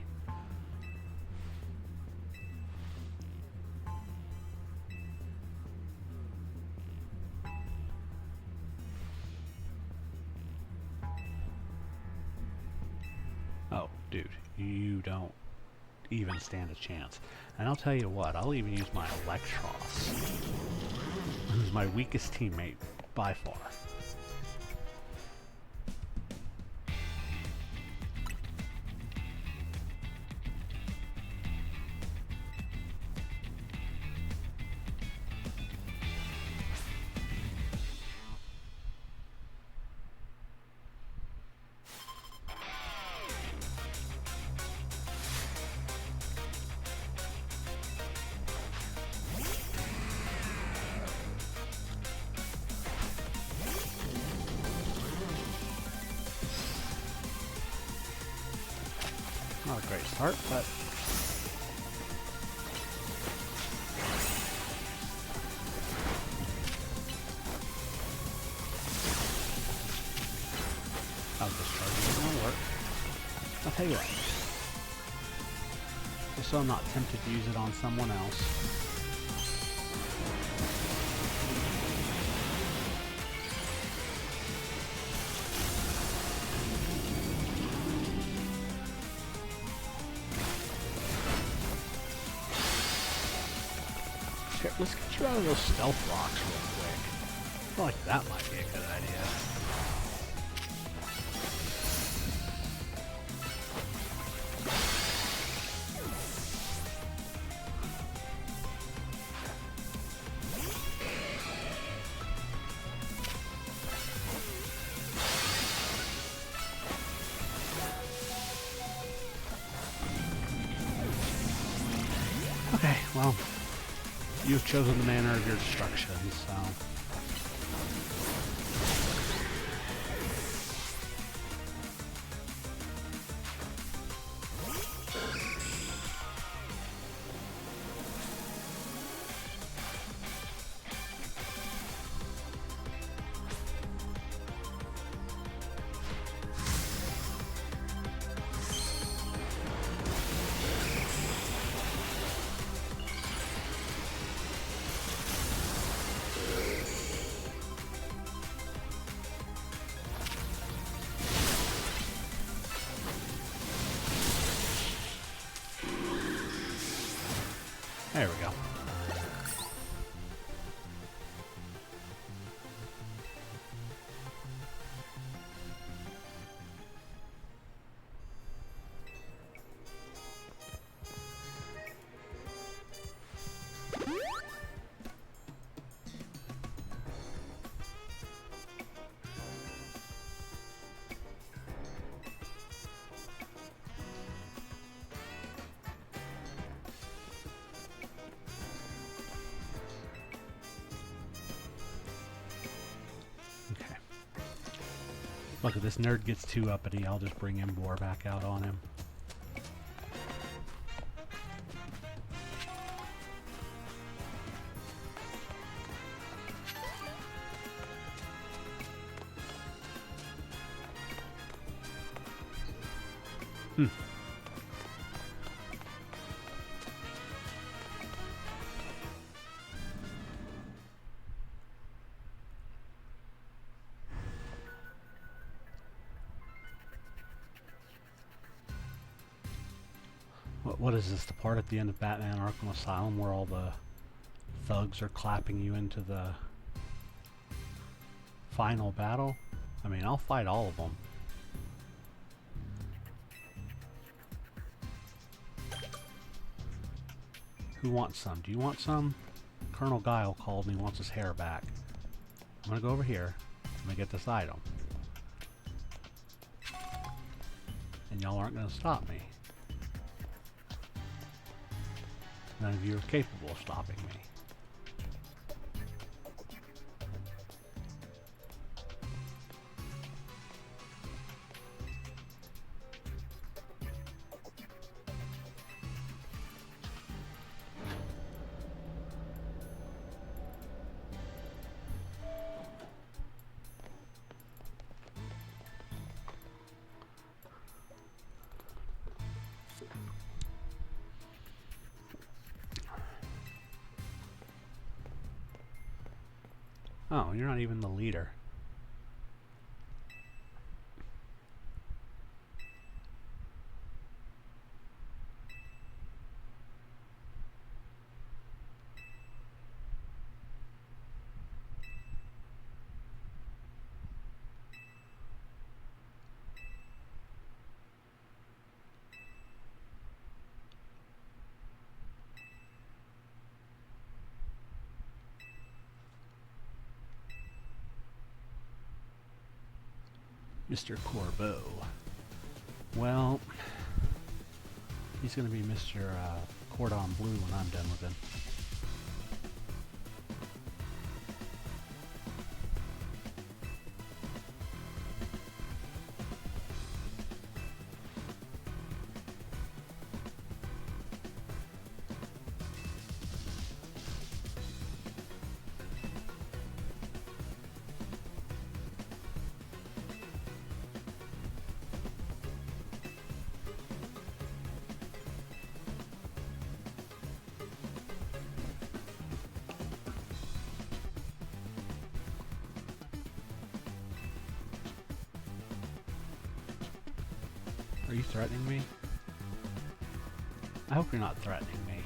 Oh, dude, you don't even stand a chance. And I'll tell you what, I'll even use my Electros, who's my weakest teammate by far. Not a great start, but I'll discharge it. It'll work. I'll tell you what. Just so I'm not tempted to use it on someone else. Let's get you out of those stealth rocks real quick. I feel like that might be a good idea. Okay, well, you've chosen the manner of your destruction, so... There we go. Look, if this nerd gets too uppity, I'll just bring Embor back out on him. Hmm. What is this, the part at the end of Batman Arkham Asylum where all the thugs are clapping you into the final battle? I mean, I'll fight all of them. Who wants some? Do you want some? Colonel Guile called and he wants his hair back. I'm gonna go over here. I'm gonna get this item. And y'all aren't gonna stop me. None of you are capable of stopping me. Oh, you're not even the leader. Mr. Corbeau. Well, he's going to be Mr. Cordon Bleu when I'm done with him. Are you threatening me? I hope you're not threatening me.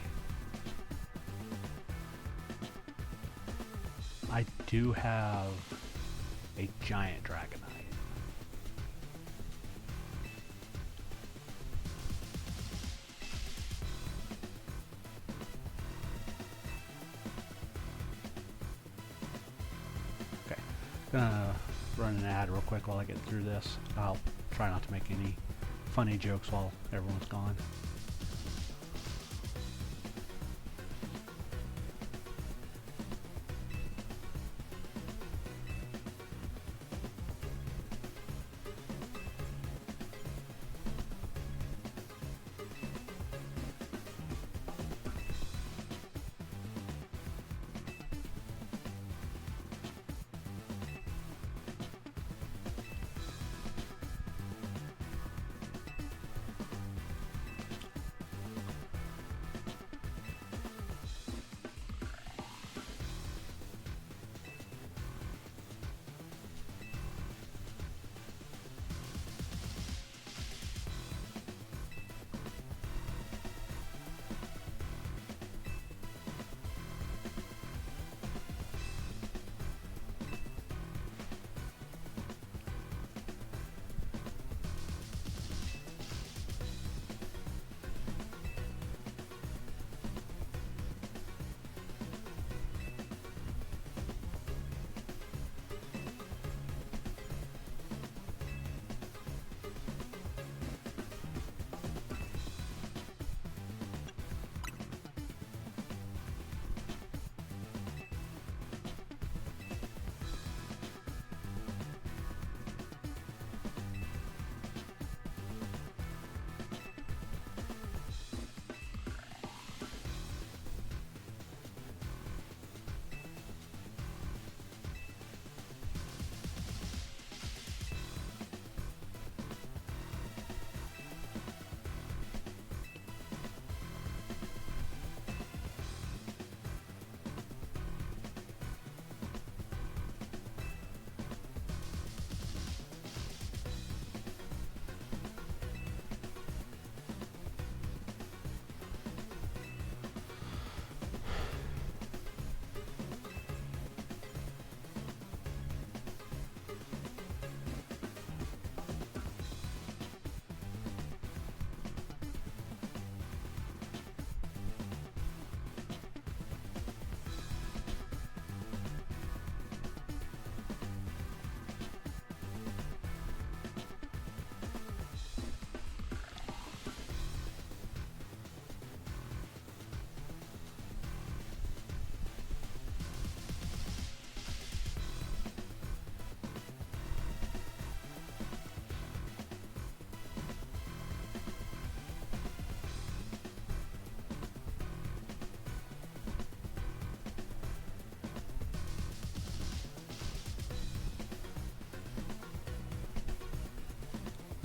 I do have a giant dragonite. Okay, gonna run an ad real quick while I get through this. I'll try not to make any funny jokes while everyone's gone.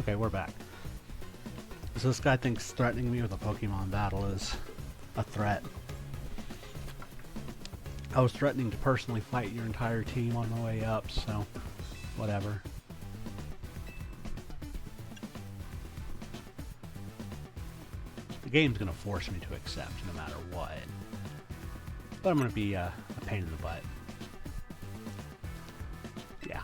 Okay, we're back. So this guy thinks threatening me with a Pokemon battle is a threat. I was threatening to personally fight your entire team on the way up, so whatever. The game's gonna force me to accept no matter what. But I'm gonna be a pain in the butt. Yeah.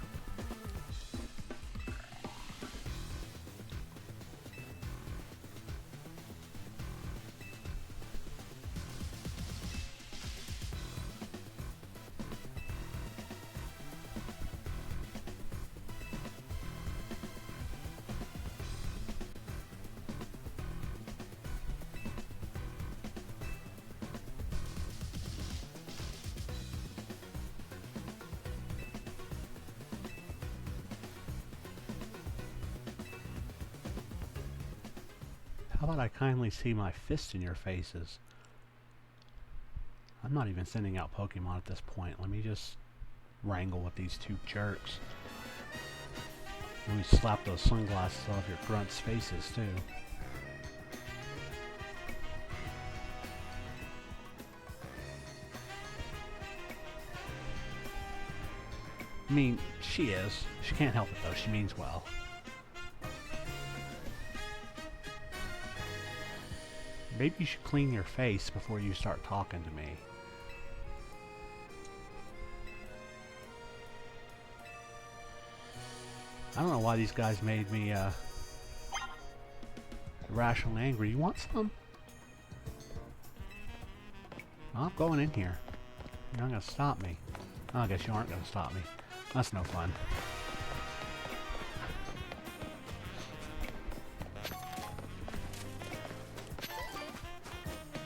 How about I kindly see my fist in your faces? I'm not even sending out Pokemon at this point. Let me just wrangle with these two jerks. Let me slap those sunglasses off your grunts' faces, too. I mean, she is. She can't help it, though. She means well. Maybe you should clean your face before you start talking to me. I don't know why these guys made me irrational and angry. You want some? Well, I'm going in here. You're not going to stop me. Oh, I guess you aren't going to stop me. That's no fun.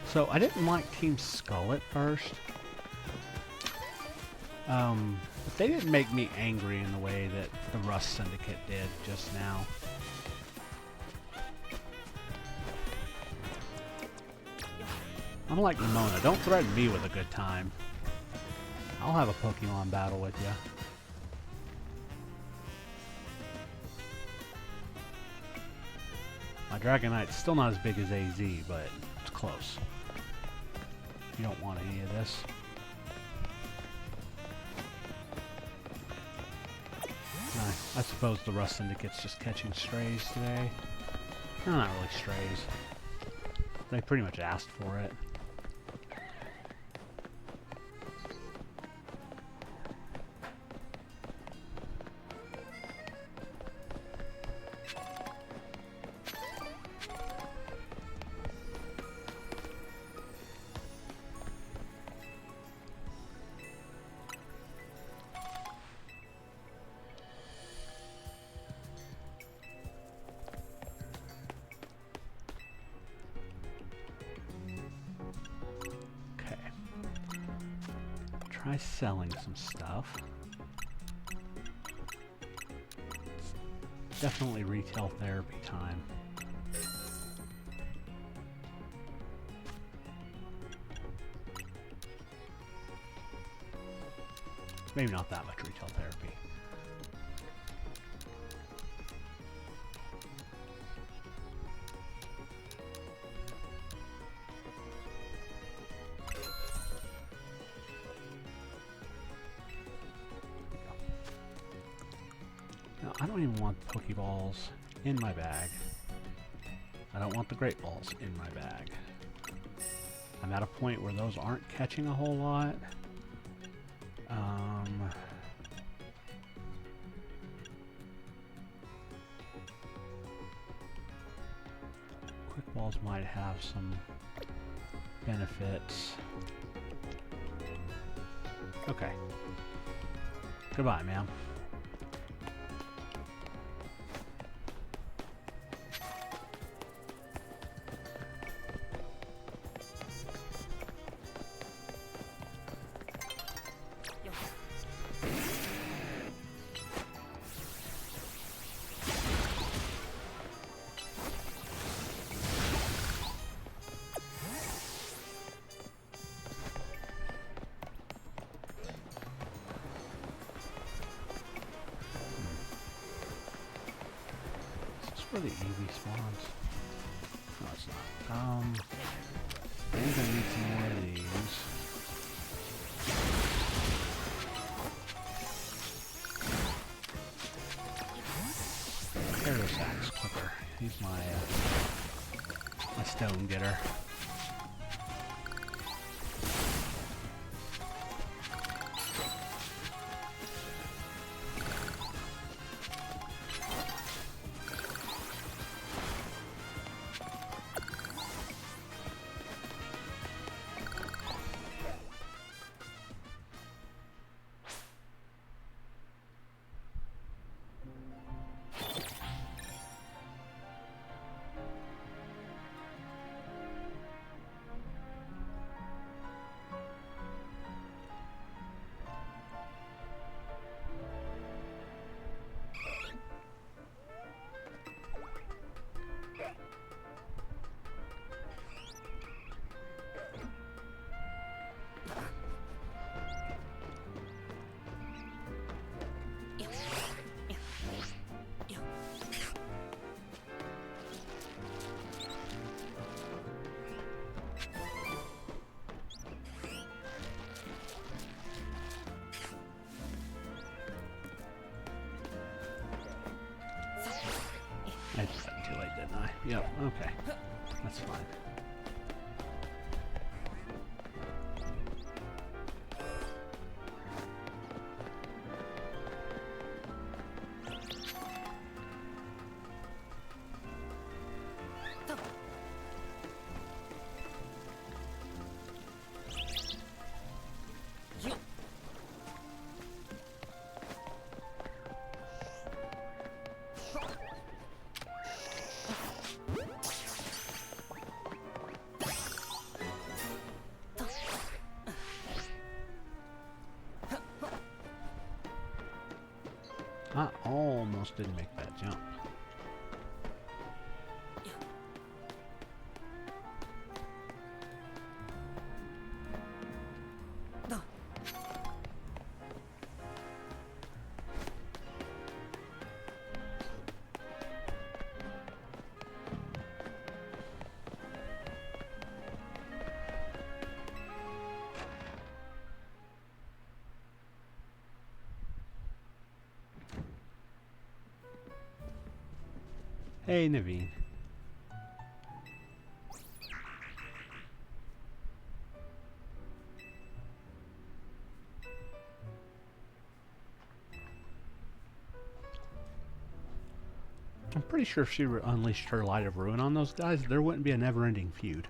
So, I didn't like Team Skull at first. But they didn't make me angry in the way that the Rust Syndicate did just now. I'm like Ramona. Don't threaten me with a good time. I'll have a Pokemon battle with you. My Dragonite's still not as big as AZ, but it's close. You don't want any of this. I suppose the Rust Syndicate's just catching strays today. No, not really strays. They pretty much asked for it. Try selling some stuff. It's definitely retail therapy time. Maybe not that much retail therapy. I don't even want the Pokeballs in my bag. I don't want the Great Balls in my bag. I'm at a point where those aren't catching a whole lot. Quick Balls might have some benefits. Okay. Goodbye, ma'am. where the EV spawns. No, it's not. I think I need some more of these. There's Axe Clipper. He's my stone getter. I did that too late, didn't I? Yep, okay. That's fine. I almost didn't make that jump. Hey, Naveen. I'm pretty sure if she unleashed her Light of Ruin on those guys, there wouldn't be a never-ending feud.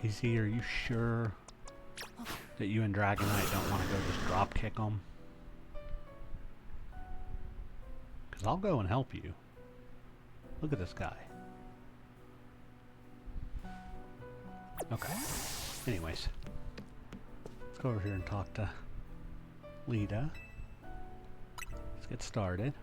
Easy, are you sure that you and Dragonite don't want to go just drop kick them? Because I'll go and help you. Look at this guy. Okay. Anyways. Let's go over here and talk to Lita. Let's get started.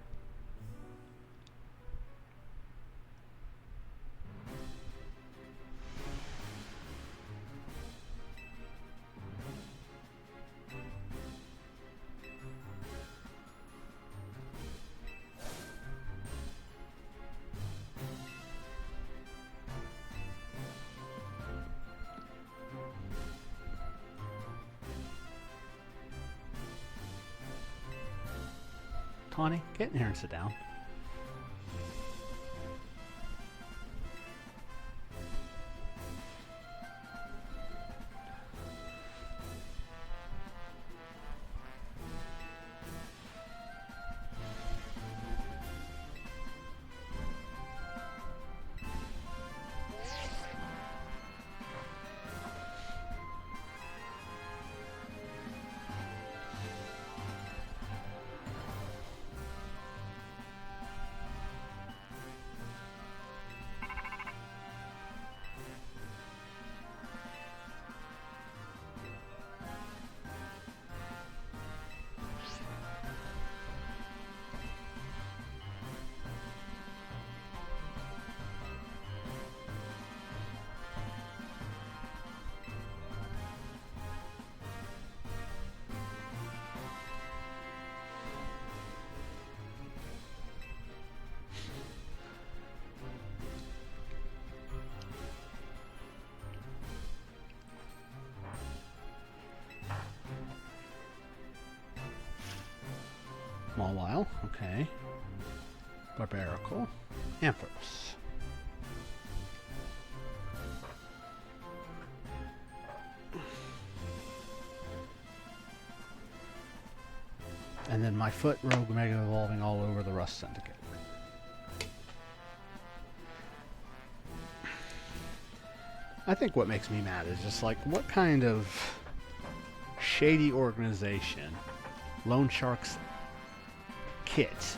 Tawny, get in here and sit down. a while. Okay. Barbarical. Ampharos. And then my foot rogue mega evolving all over the Rust Syndicate. I think what makes me mad is just like, what kind of shady organization Loan Shark's kit,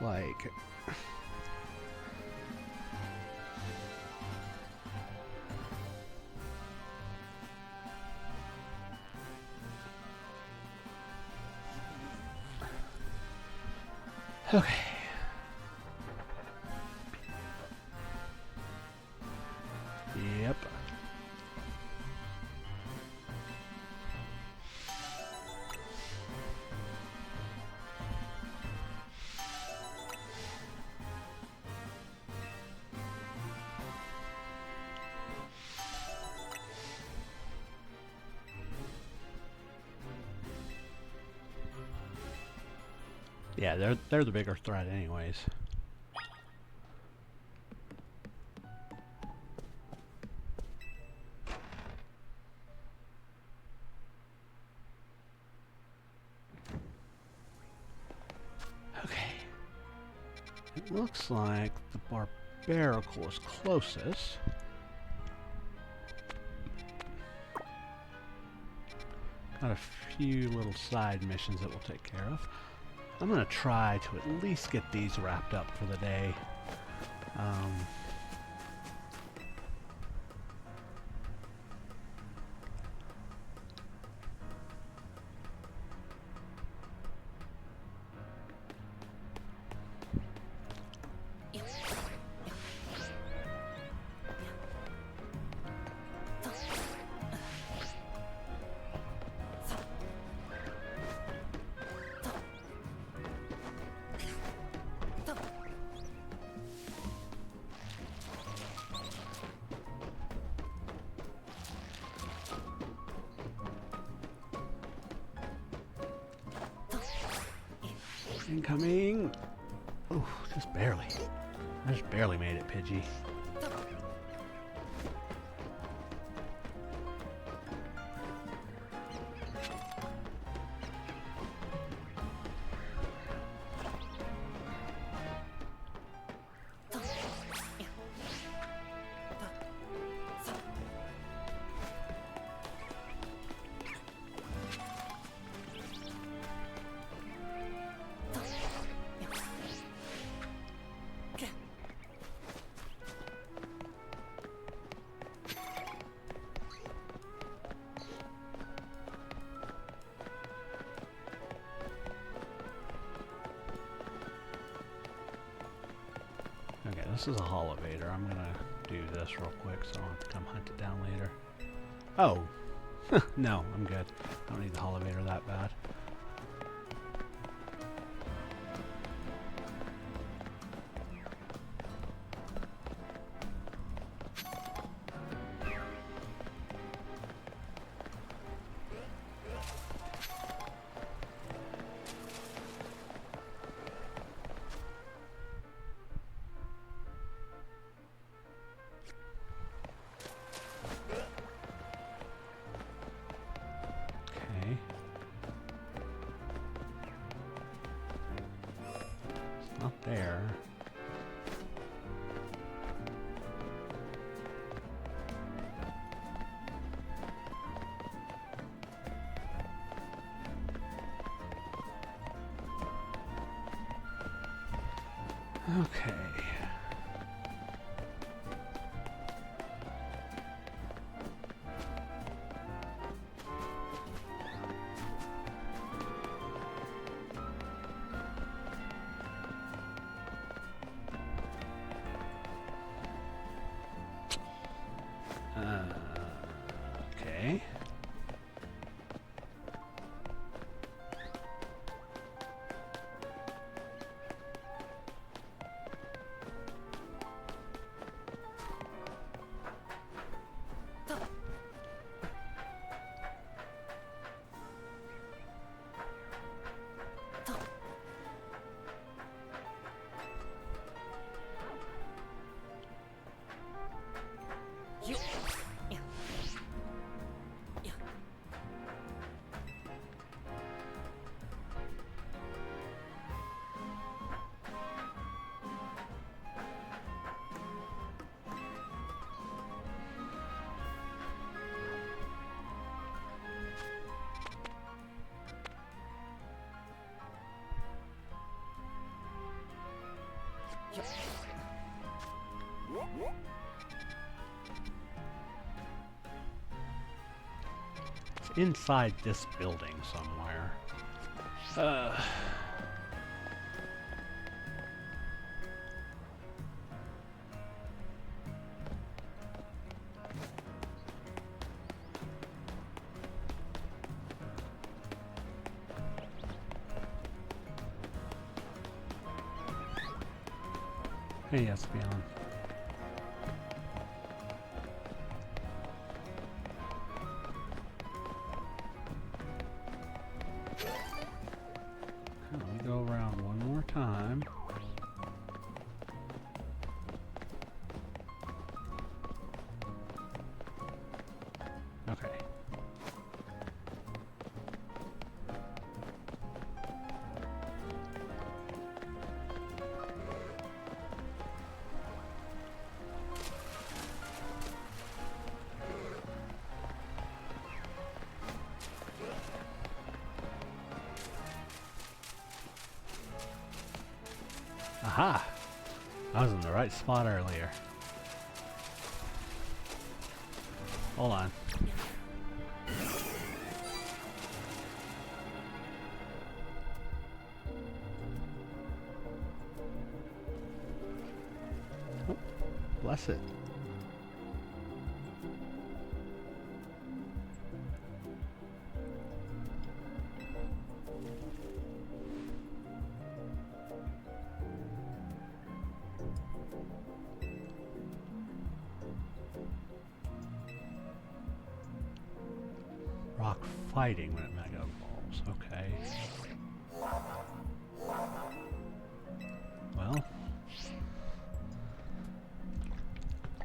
like, okay. Yep. Yeah, they're the bigger threat anyways. Okay. It looks like the Barbarical is closest. Got a few little side missions that we'll take care of. I'm going to try to at least get these wrapped up for the day. Incoming! Oh, just barely. I just barely made it, Pidgey. Okay, this is a Holovator. I'm gonna do this real quick so I don't have to come hunt it down later. Oh! No, I'm good. I don't need the Holovator that bad. Not there. Okay. Okay. It's inside this building somewhere. Hey, yes, be on. Let me go around one more time. Okay. Aha! I was in the right spot earlier. Hold on. Oh, bless it. Rock fighting when it mega evolves. Okay. Well,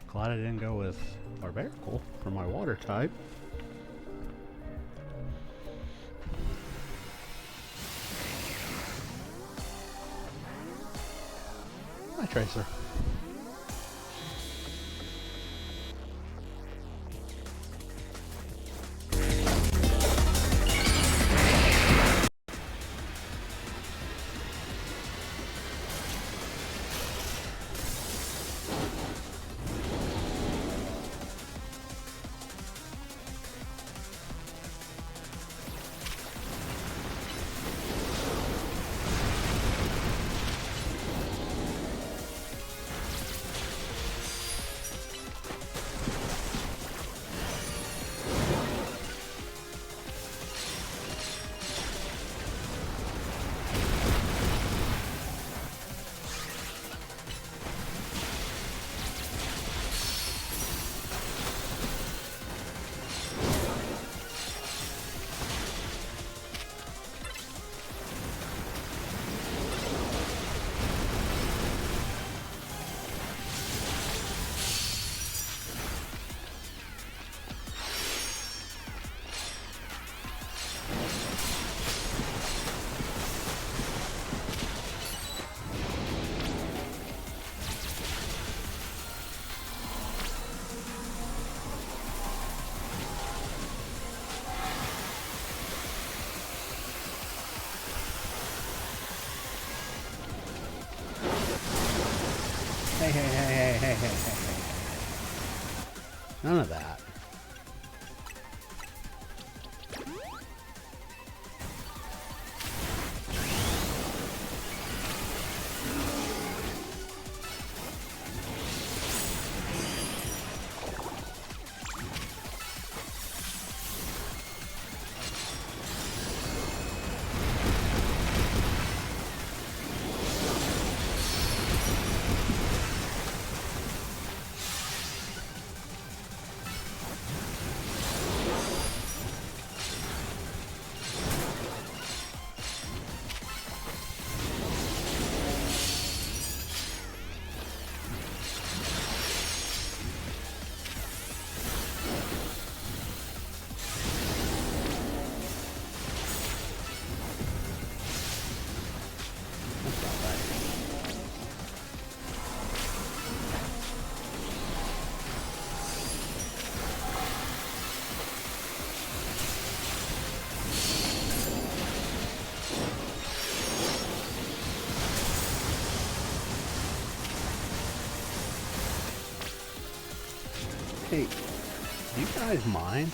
glad I didn't go with Barbarical for my water type. Hi, Tracer. Hey. None of that. Hey, do you guys mind?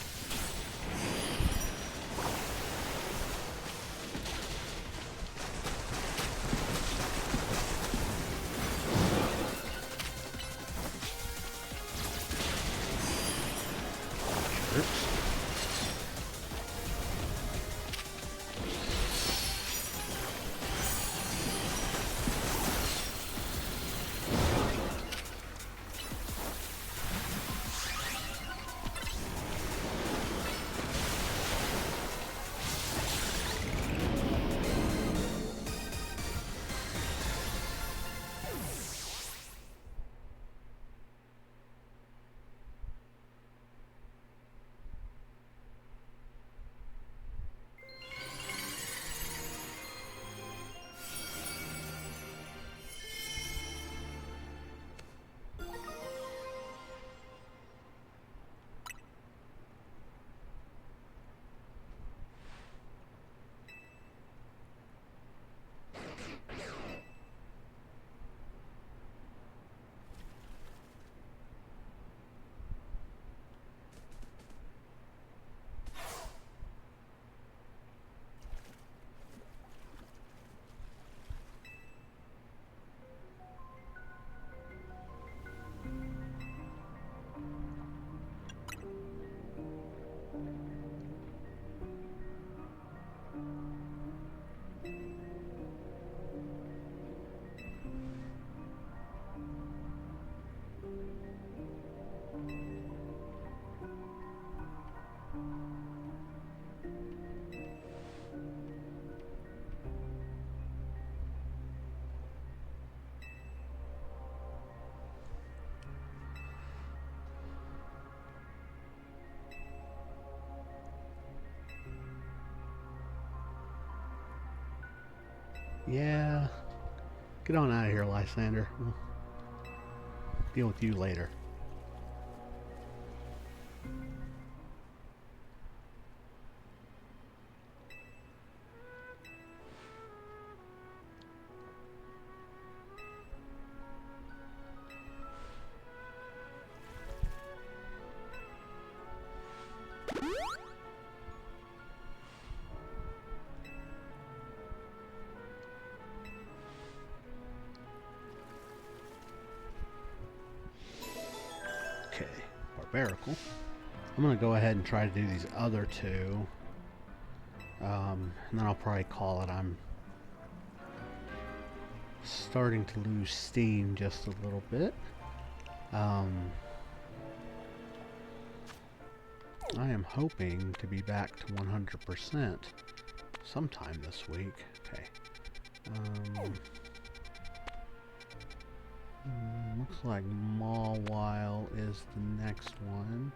Yeah. Get on out of here, Lysander. We'll deal with you later. Okay, Barbarical. I'm going to go ahead and try to do these other two. And then I'll probably call it. I'm starting to lose steam just a little bit. I am hoping to be back to 100% sometime this week. Okay. Looks like Mawile is the next one.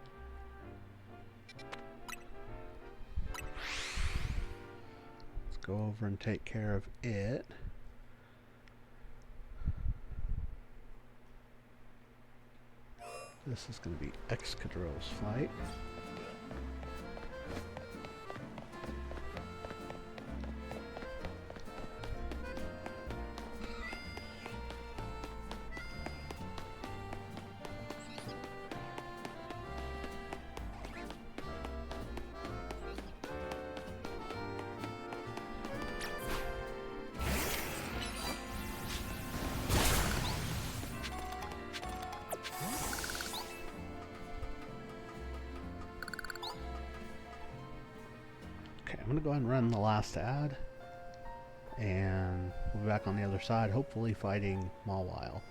Let's go over and take care of it. This is going to be Excadrill's fight. I'm going to go ahead and run the last ad, and we'll be back on the other side, hopefully fighting Mawile.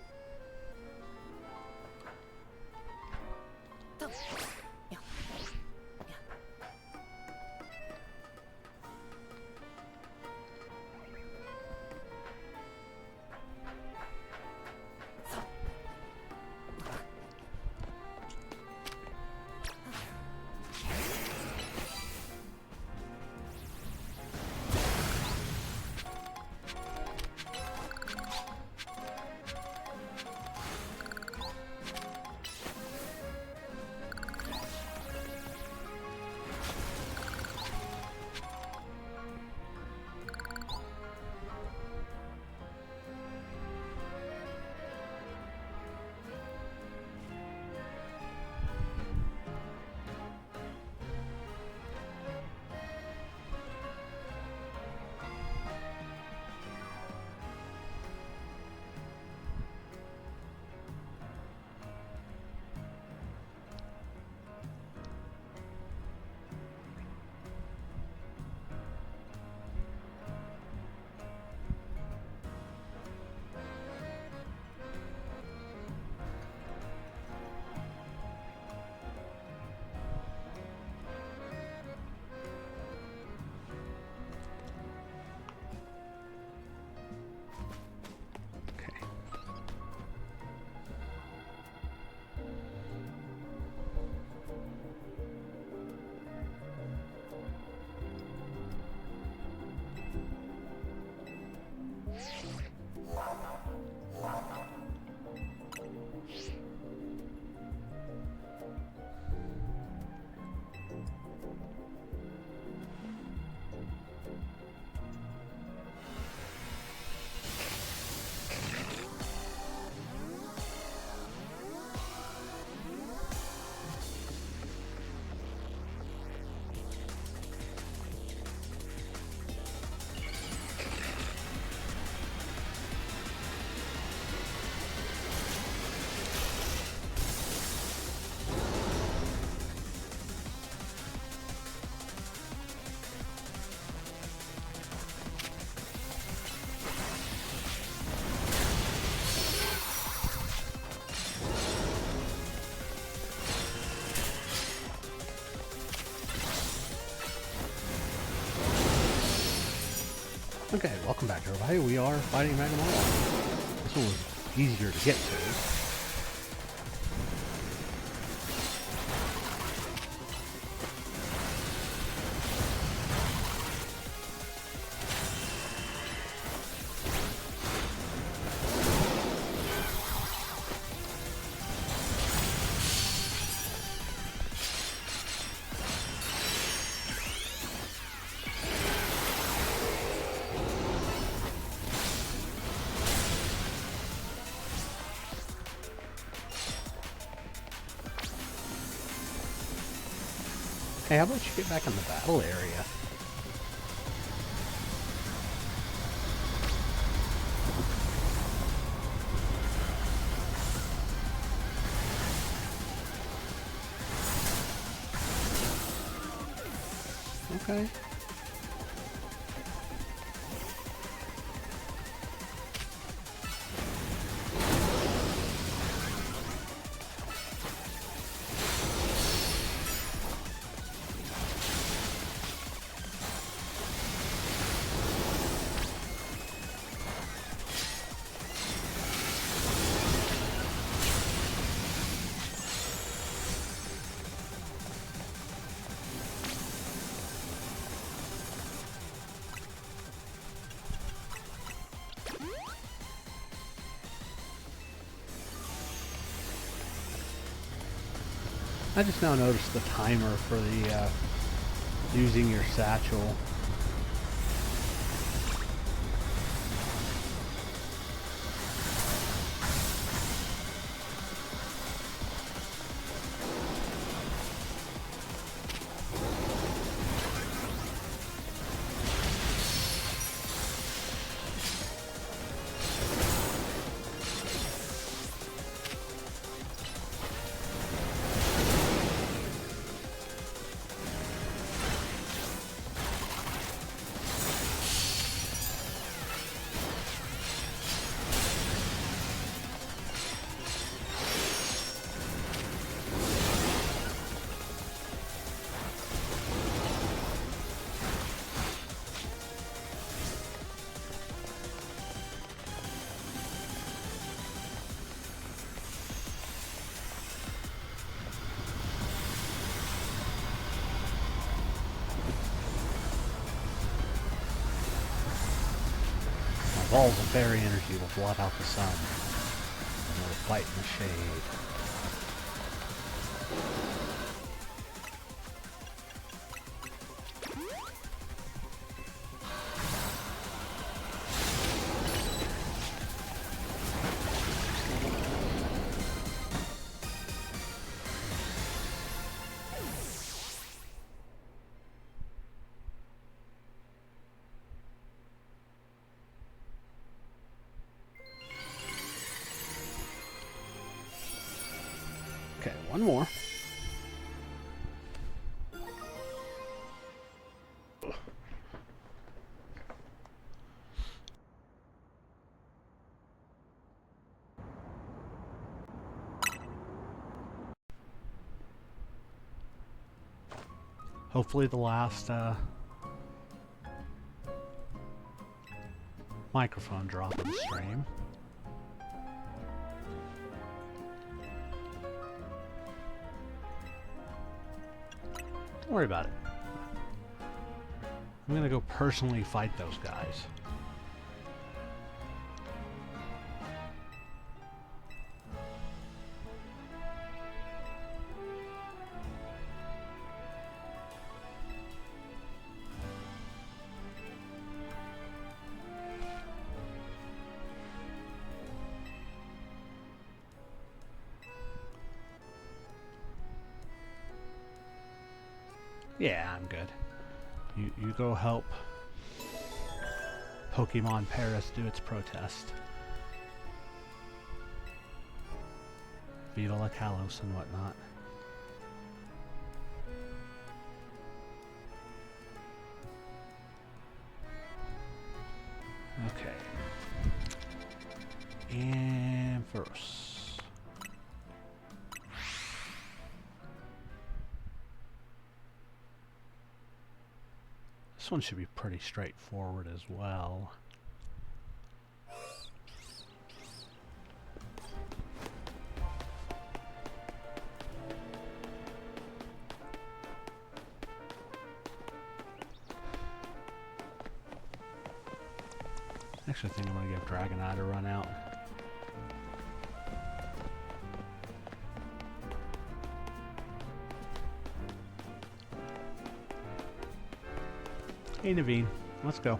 Okay, welcome back everybody. We are fighting Magnemite. This one was easier to get to. Hey, how about you get back in the battle area? Okay. I just now noticed the timer for the using your satchel. Balls of fairy energy will blot out the sun, and will fight in the shade. Okay, one more. Hopefully the last microphone drop in the stream. Don't worry about it. I'm gonna go personally fight those guys. Yeah, I'm good. You go help Pokemon Paris do its protest. Viva La Kalos and whatnot. Okay. And first. This one should be pretty straightforward as well. Actually, I think I'm going to give Dragonite a run out. Hey Naveen, let's go.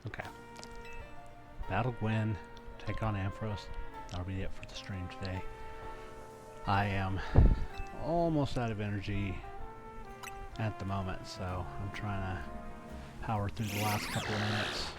Okay. Battle Gwen, take on Ampharos. That'll be it for the stream today. I am almost out of energy at the moment, so I'm trying to power through the last couple of minutes.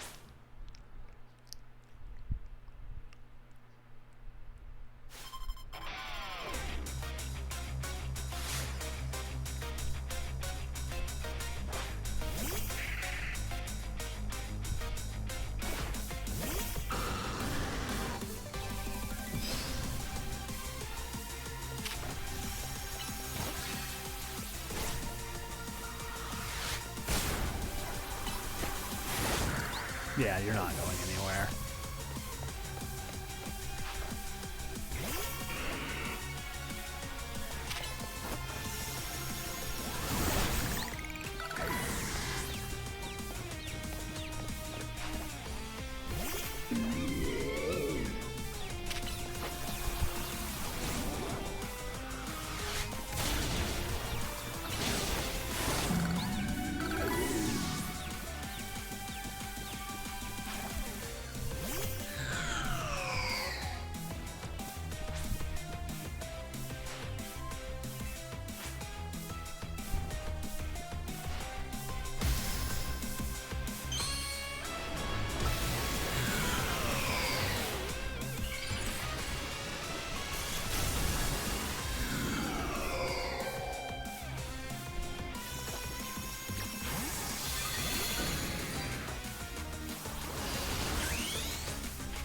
Yeah, you're not going anywhere.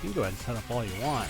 You can go ahead and set up all you want.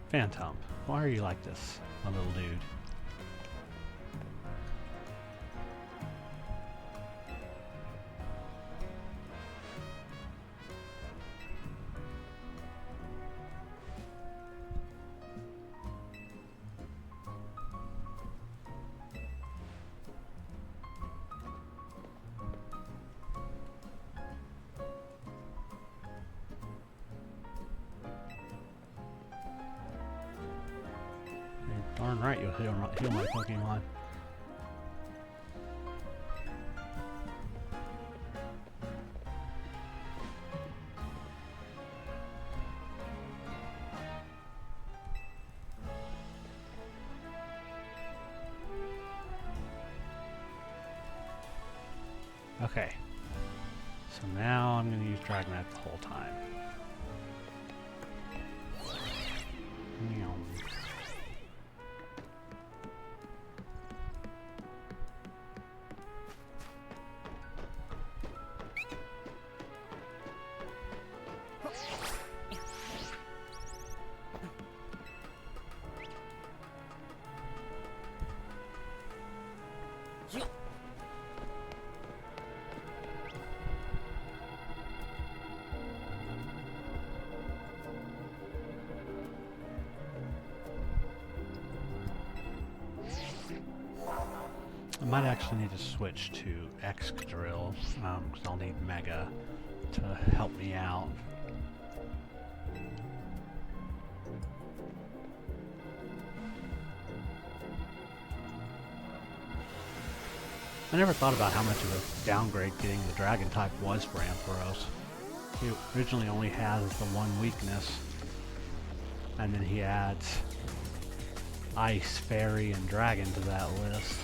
Phantom, why are you like this, my little dude? Darn right you'll heal my Pokemon. Okay. So now I'm going to use Dragonite the whole time. I might actually need to switch to Excadrill, because I'll need Mega to help me out. I never thought about how much of a downgrade getting the Dragon type was for Ampharos. He originally only has the one weakness, and then he adds Ice, Fairy, and Dragon to that list.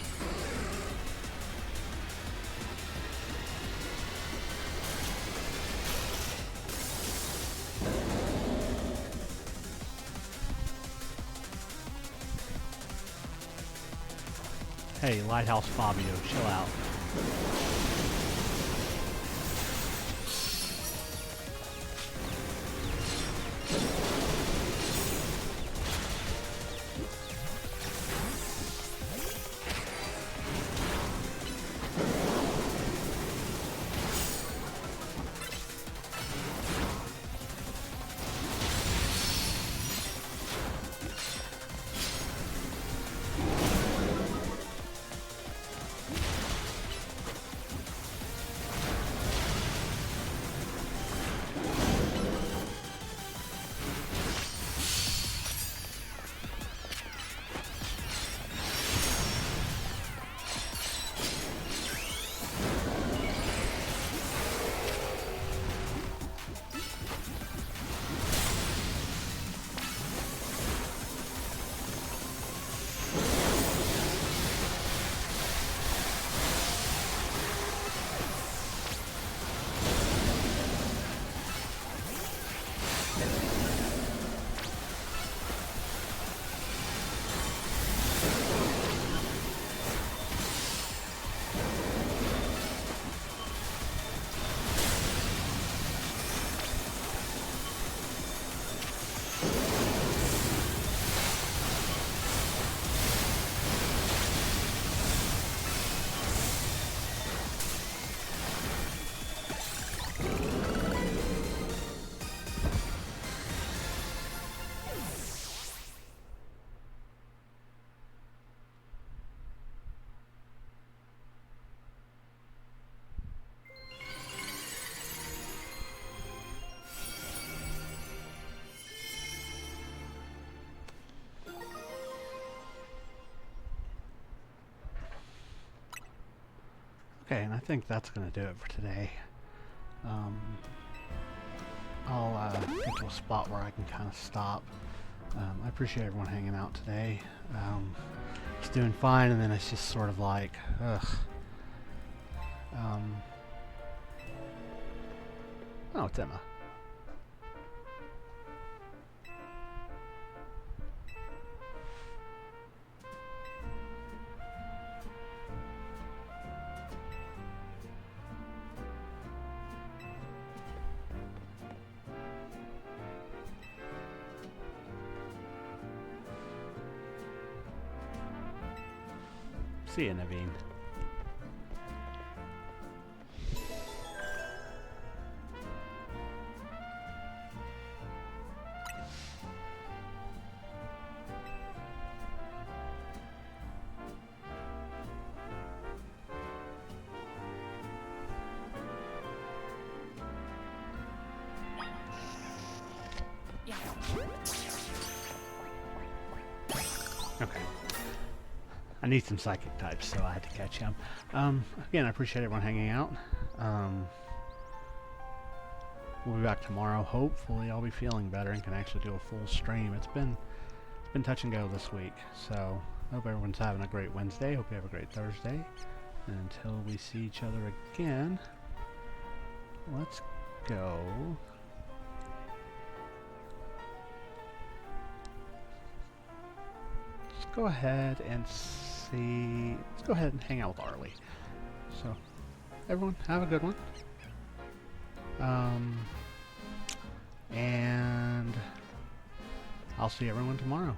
Hey, Lighthouse Fabio, chill out. Okay, and I think that's going to do it for today. I'll get to a spot where I can kind of stop. I appreciate everyone hanging out today. It's doing fine, and then it's just sort of like, ugh. Oh, it's Emma. See you, Naveen. Okay. I need some psychic types, so I had to catch him. Again, I appreciate everyone hanging out. We'll be back tomorrow. Hopefully, I'll be feeling better and can actually do a full stream. It's been touch and go this week, so I hope everyone's having a great Wednesday. Hope you have a great Thursday. until we see each other again, let's go. Let's go ahead and see. Let's go ahead and hang out with Arlie. So, everyone, have a good one. And I'll see everyone tomorrow.